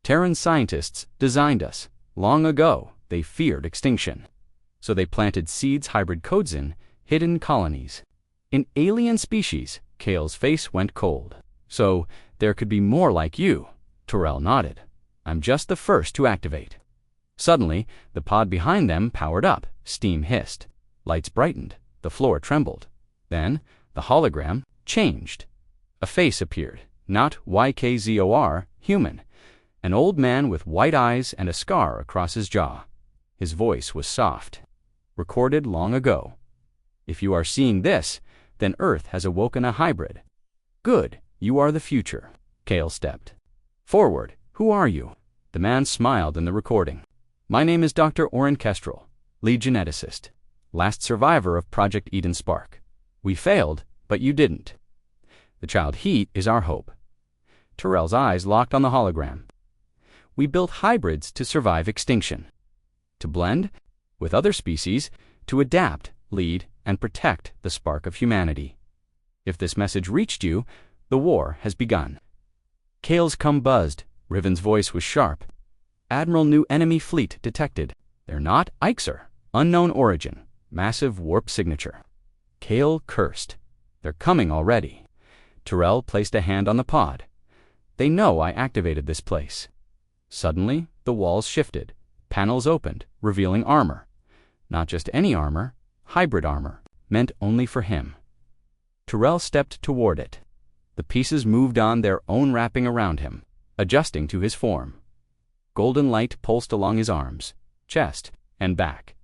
A: "Terran scientists designed us. Long ago, they feared extinction. So they planted seeds, hybrid codes in hidden colonies. In alien species." Cale's face went cold. "So there could be more like you." Tyrrell nodded. "I'm just the first to activate." Suddenly, the pod behind them powered up. Steam hissed. Lights brightened. The floor trembled. Then, the hologram changed. A face appeared. Not YKZOR, human. An old man with white eyes and a scar across his jaw. His voice was soft. "Recorded long ago. If you are seeing this, then Earth has awoken a hybrid. Good, you are the future." Cale stepped forward. "Who are you?" The man smiled in the recording. "My name is Dr. Oren Kestrel, lead geneticist, last survivor of Project Eden Spark. We failed, but you didn't. The child heat is our hope." Tyrrell's eyes locked on the hologram. "We built hybrids to survive extinction. To blend with other species, to adapt, lead, and protect the spark of humanity. If this message reached you, the war has begun." Cale's cum buzzed. Riven's voice was sharp. "Admiral, new enemy fleet detected. They're not Ixer. Unknown origin. Massive warp signature." Cale cursed. "They're coming already." Tyrrell placed a hand on the pod. "They know I activated this place." Suddenly, the walls shifted. Panels opened, revealing armor. Not just any armor, hybrid armor, meant only for him. Tyrrell stepped toward it. The pieces moved on their own, wrapping around him, adjusting to his form. Golden light pulsed along his arms, chest, and back.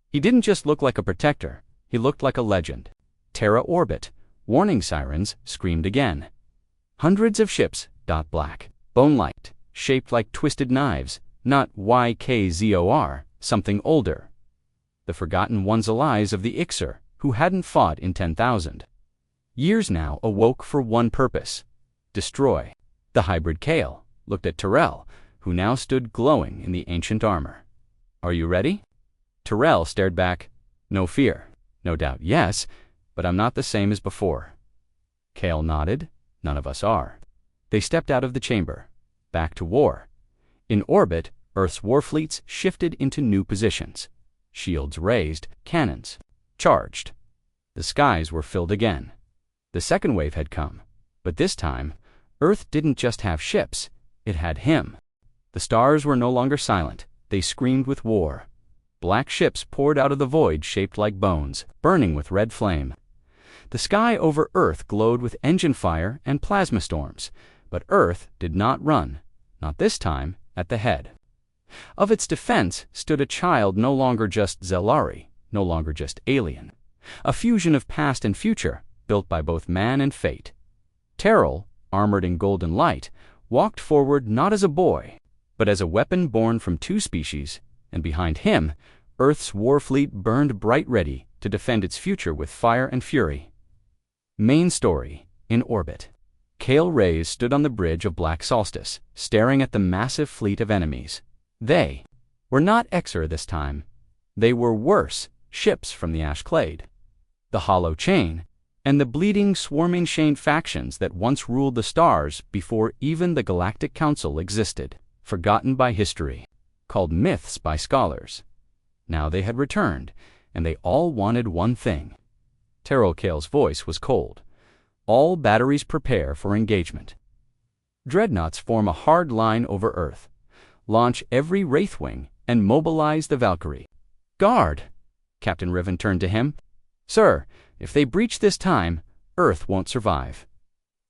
A: He didn't just look like a protector, he looked like a legend. Terra orbit. Warning sirens screamed again. Hundreds of ships, dot black, bone light, shaped like twisted knives, not YKZOR, something older. The forgotten ones allies of the Ixer, who hadn't fought in 10,000 years now, awoke for one purpose: destroy. The hybrid Cale looked at Tyrrell, who now stood glowing in the ancient armor. "Are you ready?" Tyrrell stared back. "No fear." "No doubt, yes, but I'm not the same as before." Cale nodded. "None of us are." They stepped out of the chamber, back to war. In orbit, Earth's war fleets shifted into new positions. Shields raised, cannons charged. The skies were filled again. The second wave had come, but this time, Earth didn't just have ships, it had him. The stars were no longer silent, they screamed with war. Black ships poured out of the void shaped like bones, burning with red flame. The sky over Earth glowed with engine fire and plasma storms, but Earth did not run, not this time, at the head. Of its defense stood a child no longer just Zelari, no longer just alien. A fusion of past and future, built by both man and fate. Terrell, armored in golden light, walked forward not as a boy, but as a weapon born from two species, and behind him, Earth's war fleet burned bright ready to defend its future with fire and fury. Main story, in orbit. Cale Reyes stood on the bridge of Black Solstice, staring at the massive fleet of enemies. They were not Exer this time. They were worse, ships from the Ash Clade. The hollow chain, and the bleeding, swarming Shane factions that once ruled the stars before even the Galactic Council existed, forgotten by history, called myths by scholars. Now they had returned, and they all wanted one thing. Kale's voice was cold. All batteries prepare for engagement. Dreadnoughts form a hard line over Earth. Launch every Wraithwing and mobilize the Valkyrie. Guard! Captain Riven turned to him. Sir, if they breach this time, Earth won't survive.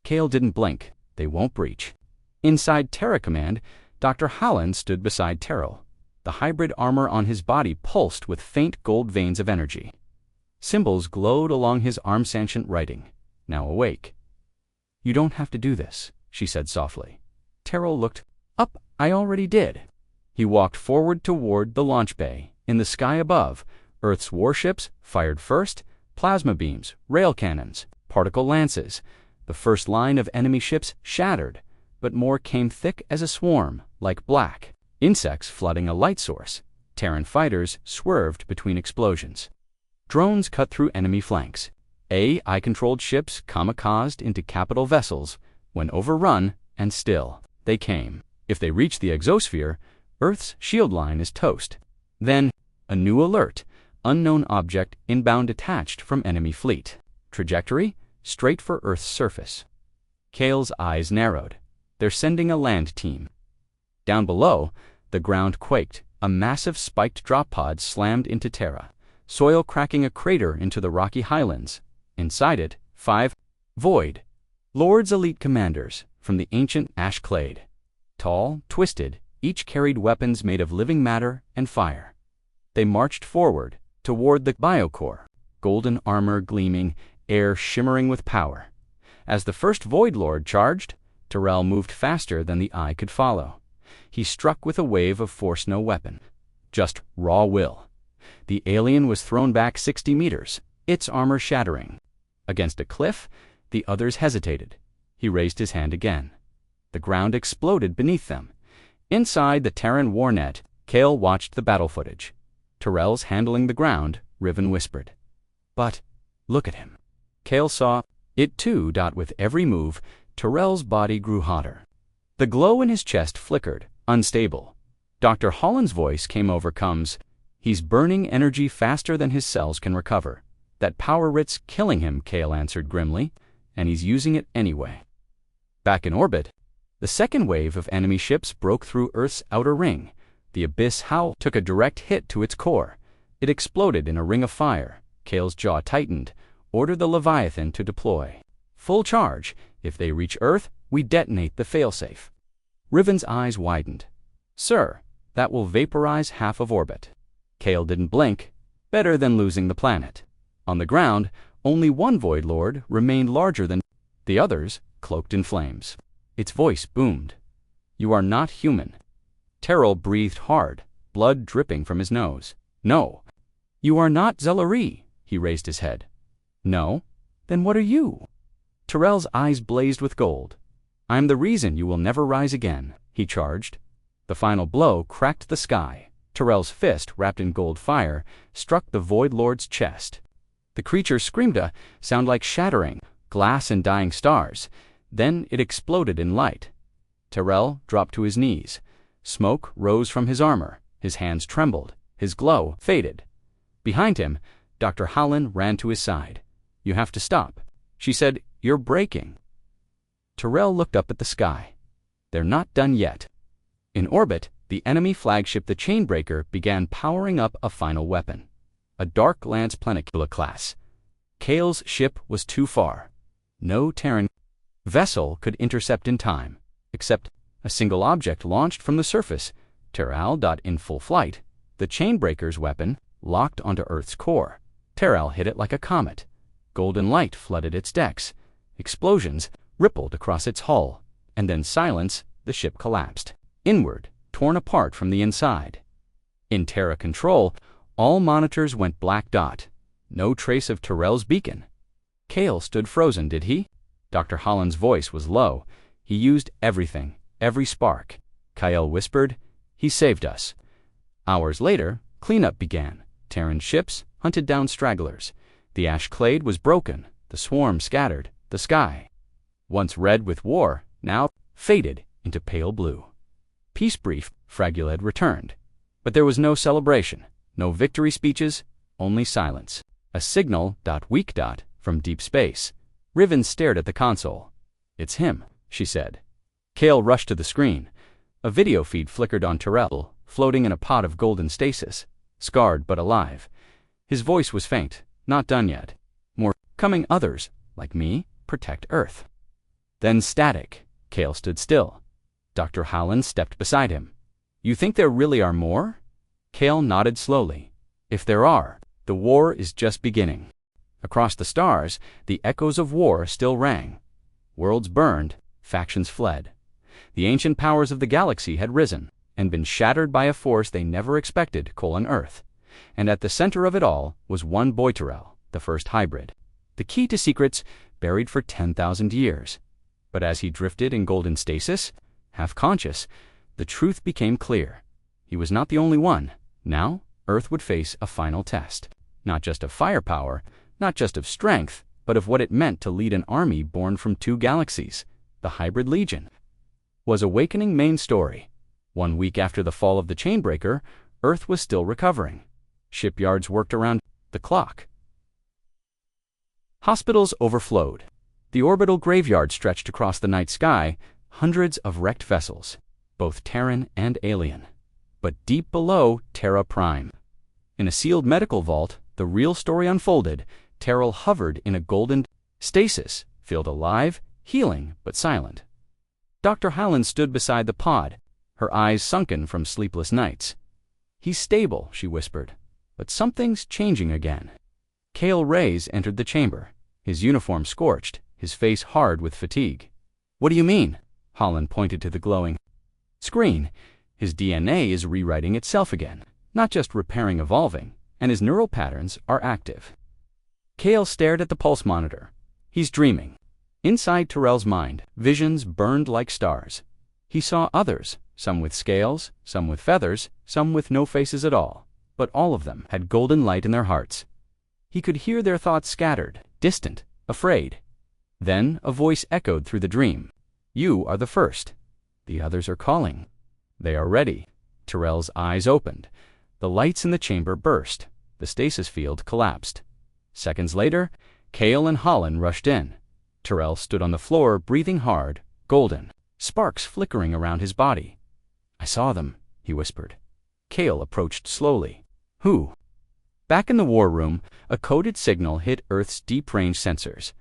A: Kale didn't blink. They won't breach. Inside Terra Command, Dr. Holland stood beside Terrell. The hybrid armor on his body pulsed with faint gold veins of energy. Symbols glowed along his arm-sentient writing, now awake. You don't have to do this, she said softly. Terrell looked up. I already did. He walked forward toward the launch bay. In the sky above, Earth's warships fired first, plasma beams, rail cannons, particle lances. The first line of enemy ships shattered, but more came thick as a swarm, like black insects flooding a light source. Terran fighters swerved between explosions. Drones cut through enemy flanks. AI-controlled ships kamikazed into capital vessels. When overrun, and still, they came. If they reach the exosphere, Earth's shield line is toast. Then, a new alert. Unknown object inbound detached from enemy fleet. Trajectory? Straight for Earth's surface. Kale's eyes narrowed. They're sending a land team. Down below, the ground quaked. A massive spiked drop pod slammed into Terra, soil cracking a crater into the rocky highlands. Inside it, 5 Void Lords elite commanders from the ancient ash clade. Tall, twisted, each carried weapons made of living matter and fire. They marched forward, toward the biocore, golden armor gleaming, air shimmering with power. As the first Void Lord charged, Terrell moved faster than the eye could follow. He struck with a wave of force, no weapon, just raw will. The alien was thrown back 60 meters, its armor shattering. Against a cliff, the others hesitated. He raised his hand again. The ground exploded beneath them. Inside the Terran warnet, Kale watched the battle footage. Terrell's handling the ground, Riven whispered. But, look at him. Kale saw it too. With every move, Terrell's body grew hotter. The glow in his chest flickered, unstable. Dr. Holland's voice came over. He's burning energy faster than his cells can recover. That power writ's killing him, Kale answered grimly, and he's using it anyway. Back in orbit, the second wave of enemy ships broke through Earth's outer ring. The Abyss Howl took a direct hit to its core. It exploded in a ring of fire. Kale's jaw tightened. Order the Leviathan to deploy. Full charge. If they reach Earth, we detonate the failsafe. Riven's eyes widened. Sir, that will vaporize half of orbit. Kale didn't blink. Better than losing the planet. On the ground, only one Void Lord remained larger than the others, cloaked in flames. Its voice boomed. You are not human. Terrell breathed hard, blood dripping from his nose. No. You are not Zelari. He raised his head. No? Then what are you? Terrell's eyes blazed with gold. I'm the reason you will never rise again, he charged. The final blow cracked the sky. Terrell's fist, wrapped in gold fire, struck the Void Lord's chest. The creature screamed a sound like shattering glass and dying stars. Then it exploded in light. Terrell dropped to his knees. Smoke rose from his armor. His hands trembled. His glow faded. Behind him, Dr. Holland ran to his side. You have to stop. She said, you're breaking. Terrell looked up at the sky. They're not done yet. In orbit, the enemy flagship, the Chainbreaker, began powering up a final weapon. A Dark Lance Planicula class. Kale's ship was too far. No Terran vessel could intercept in time, except a single object launched from the surface. Terral. In full flight, the Chainbreaker's weapon locked onto Earth's core. Terral hit it like a comet. Golden light flooded its decks. Explosions rippled across its hull, and then silence. The ship collapsed. Inward, torn apart from the inside. In Terra control, all monitors went black dot. No trace of Terrell's beacon. Kale stood frozen, did he? Dr. Holland's voice was low. He used everything, every spark. Kyle whispered, he saved us. Hours later, cleanup began. Terran ships hunted down stragglers. The ash clade was broken. The swarm scattered, the sky, once red with war, now faded into pale blue. Peace brief, Fraguled returned. But there was no celebration, no victory speeches, only silence. A signal, weak, from deep space. Riven stared at the console. "It's him," she said. Kale rushed to the screen. A video feed flickered on Terrell, floating in a pod of golden stasis, scarred but alive. His voice was faint, not done yet. More coming, others, like me, protect Earth. Then static. Kale stood still. Dr. Howland stepped beside him. "You think there really are more?" Kale nodded slowly. "If there are, the war is just beginning." Across the stars, the echoes of war still rang. Worlds burned, factions fled. The ancient powers of the galaxy had risen and been shattered by a force they never expected, Earth. And at the center of it all was one boy Terrell, the first hybrid. The key to secrets buried for 10,000 years. But as he drifted in golden stasis, half conscious, the truth became clear. He was not the only one. Now, Earth would face a final test. Not just of firepower, not just of strength, but of what it meant to lead an army born from two galaxies. The Hybrid Legion was Awakening main story. 1 week after the fall of the Chainbreaker, Earth was still recovering. Shipyards worked around the clock. Hospitals overflowed. The orbital graveyard stretched across the night sky, hundreds of wrecked vessels, both Terran and alien. But deep below Terra Prime, in a sealed medical vault, the real story unfolded. Terrell hovered in a golden stasis, filled alive, healing, but silent. Dr. Howland stood beside the pod, her eyes sunken from sleepless nights. "He's stable," she whispered, "but something's changing again." Kale Reyes entered the chamber, his uniform scorched, his face hard with fatigue. "What do you mean?" Howland pointed to the glowing screen. "His DNA is rewriting itself again, not just repairing, evolving, and his neural patterns are active." Kale stared at the pulse monitor. "He's dreaming." Inside Terrell's mind, visions burned like stars. He saw others, some with scales, some with feathers, some with no faces at all, but all of them had golden light in their hearts. He could hear their thoughts scattered, distant, afraid. Then a voice echoed through the dream. "You are the first. The others are calling. They are ready." Terrell's eyes opened. The lights in the chamber burst. The stasis field collapsed. Seconds later, Kale and Holland rushed in. Terrell stood on the floor, breathing hard, golden, sparks flickering around his body. "I saw them," he whispered. Kale approached slowly. "Who?" Back in the war room, a coded signal hit Earth's deep-range sensors.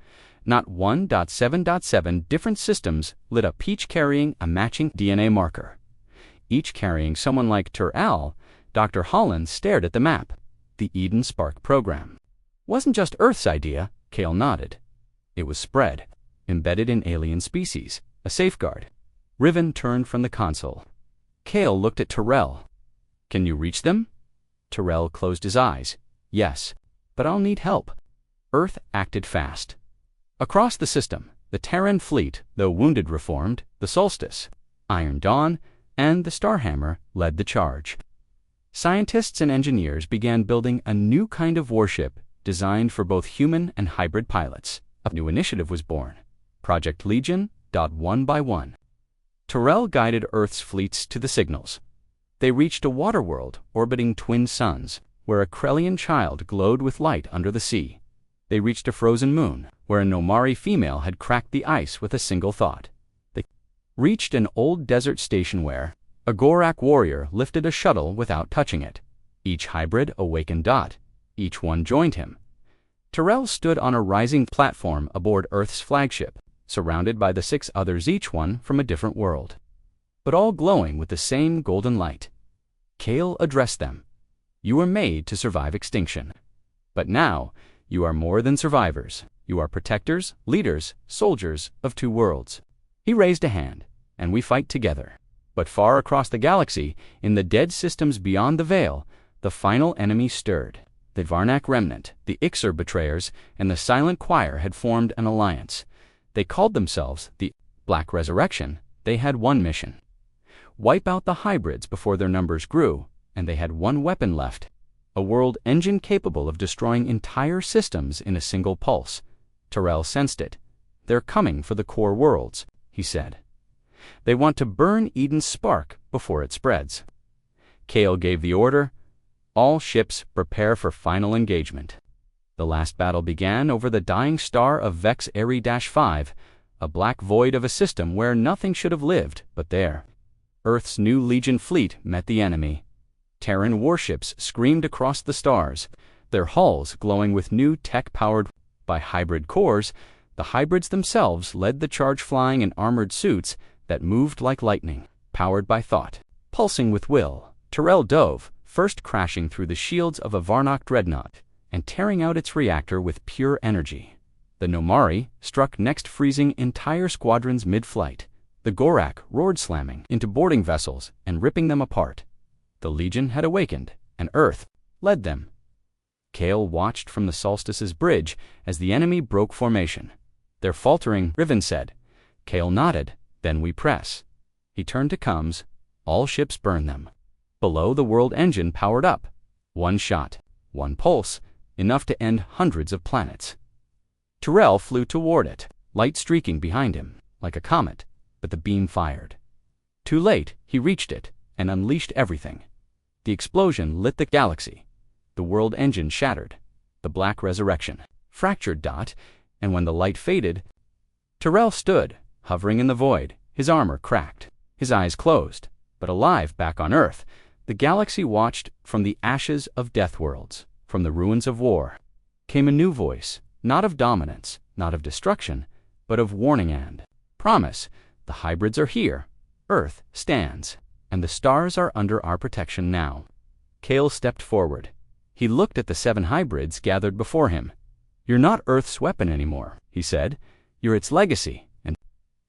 A: Not 1.7.7 different systems lit up, each carrying a matching DNA marker. Each carrying someone like Terrell. Dr. Holland stared at the map. The Eden Spark program wasn't just Earth's idea, Kale nodded. It was spread, embedded in alien species, a safeguard. Riven turned from the console. Kale looked at Terrell. "Can you reach them?" Terrell closed his eyes. "Yes, but I'll need help." Earth acted fast. Across the system, the Terran fleet, though wounded, reformed. The Solstice, Iron Dawn, and the Starhammer led the charge. Scientists and engineers began building a new kind of warship designed for both human and hybrid pilots. A new initiative was born, Project Legion. 1 by 1. Terrell guided Earth's fleets to the signals. They reached a water world orbiting twin suns, where a Krellian child glowed with light under the sea. They reached a frozen moon, where a Nomari female had cracked the ice with a single thought. They reached an old desert station where a Gorak warrior lifted a shuttle without touching it. Each hybrid awakened. Each one joined him. Terrell stood on a rising platform aboard Earth's flagship, surrounded by the 6 others, each one from a different world, but all glowing with the same golden light. Kale addressed them. "You were made to survive extinction. But now, you are more than survivors. You are protectors, leaders, soldiers of 2 worlds." He raised a hand, "And we fight together." But far across the galaxy, in the dead systems beyond the veil, the final enemy stirred. The Varnak remnant, the Ixer betrayers, and the Silent Choir had formed an alliance. They called themselves the Black Resurrection. They had one mission: wipe out the hybrids before their numbers grew, and they had one weapon left, a world engine capable of destroying entire systems in a single pulse. Tyrell sensed it. "They're coming for the core worlds," he said. "They want to burn Eden's spark before it spreads." Kale gave the order, "All ships prepare for final engagement." The last battle began over the dying star of Vex Eri-5, a black void of a system where nothing should have lived but there. Earth's new Legion fleet met the enemy. Terran warships screamed across the stars, their hulls glowing with new tech powered by hybrid cores. The hybrids themselves led the charge, flying in armored suits that moved like lightning, powered by thought. Pulsing with will, Tyrell dove, first crashing through the shields of a Varnock dreadnought and tearing out its reactor with pure energy. The Nomari struck next, freezing entire squadrons mid-flight. The Gorak roared, slamming into boarding vessels and ripping them apart. The Legion had awakened, and Earth led them. Kale watched from the Solstice's bridge as the enemy broke formation. "They're faltering," Riven said. Kale nodded. "Then we press." He turned to comms. "All ships burn them." Below, the world engine powered up. One shot, one pulse, enough to end hundreds of planets. Tyrell flew toward it, light streaking behind him, like a comet, but the beam fired. Too late, he reached it and unleashed everything. The explosion lit the galaxy. The world engine shattered. The black resurrection fractured Dot, and when the light faded, Tyrell stood, hovering in the void, his armor cracked, his eyes closed, but alive back on Earth. The galaxy watched. From the ashes of Deathworlds, from the ruins of war, came a new voice, not of dominance, not of destruction, but of warning and promise. The hybrids are here. Earth stands, and the stars are under our protection now. Kale stepped forward. He looked at the 7 hybrids gathered before him. "You're not Earth's weapon anymore," he said. "You're its legacy." And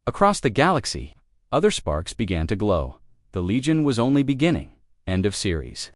A: across the galaxy, other sparks began to glow. The Legion was only beginning. End of series.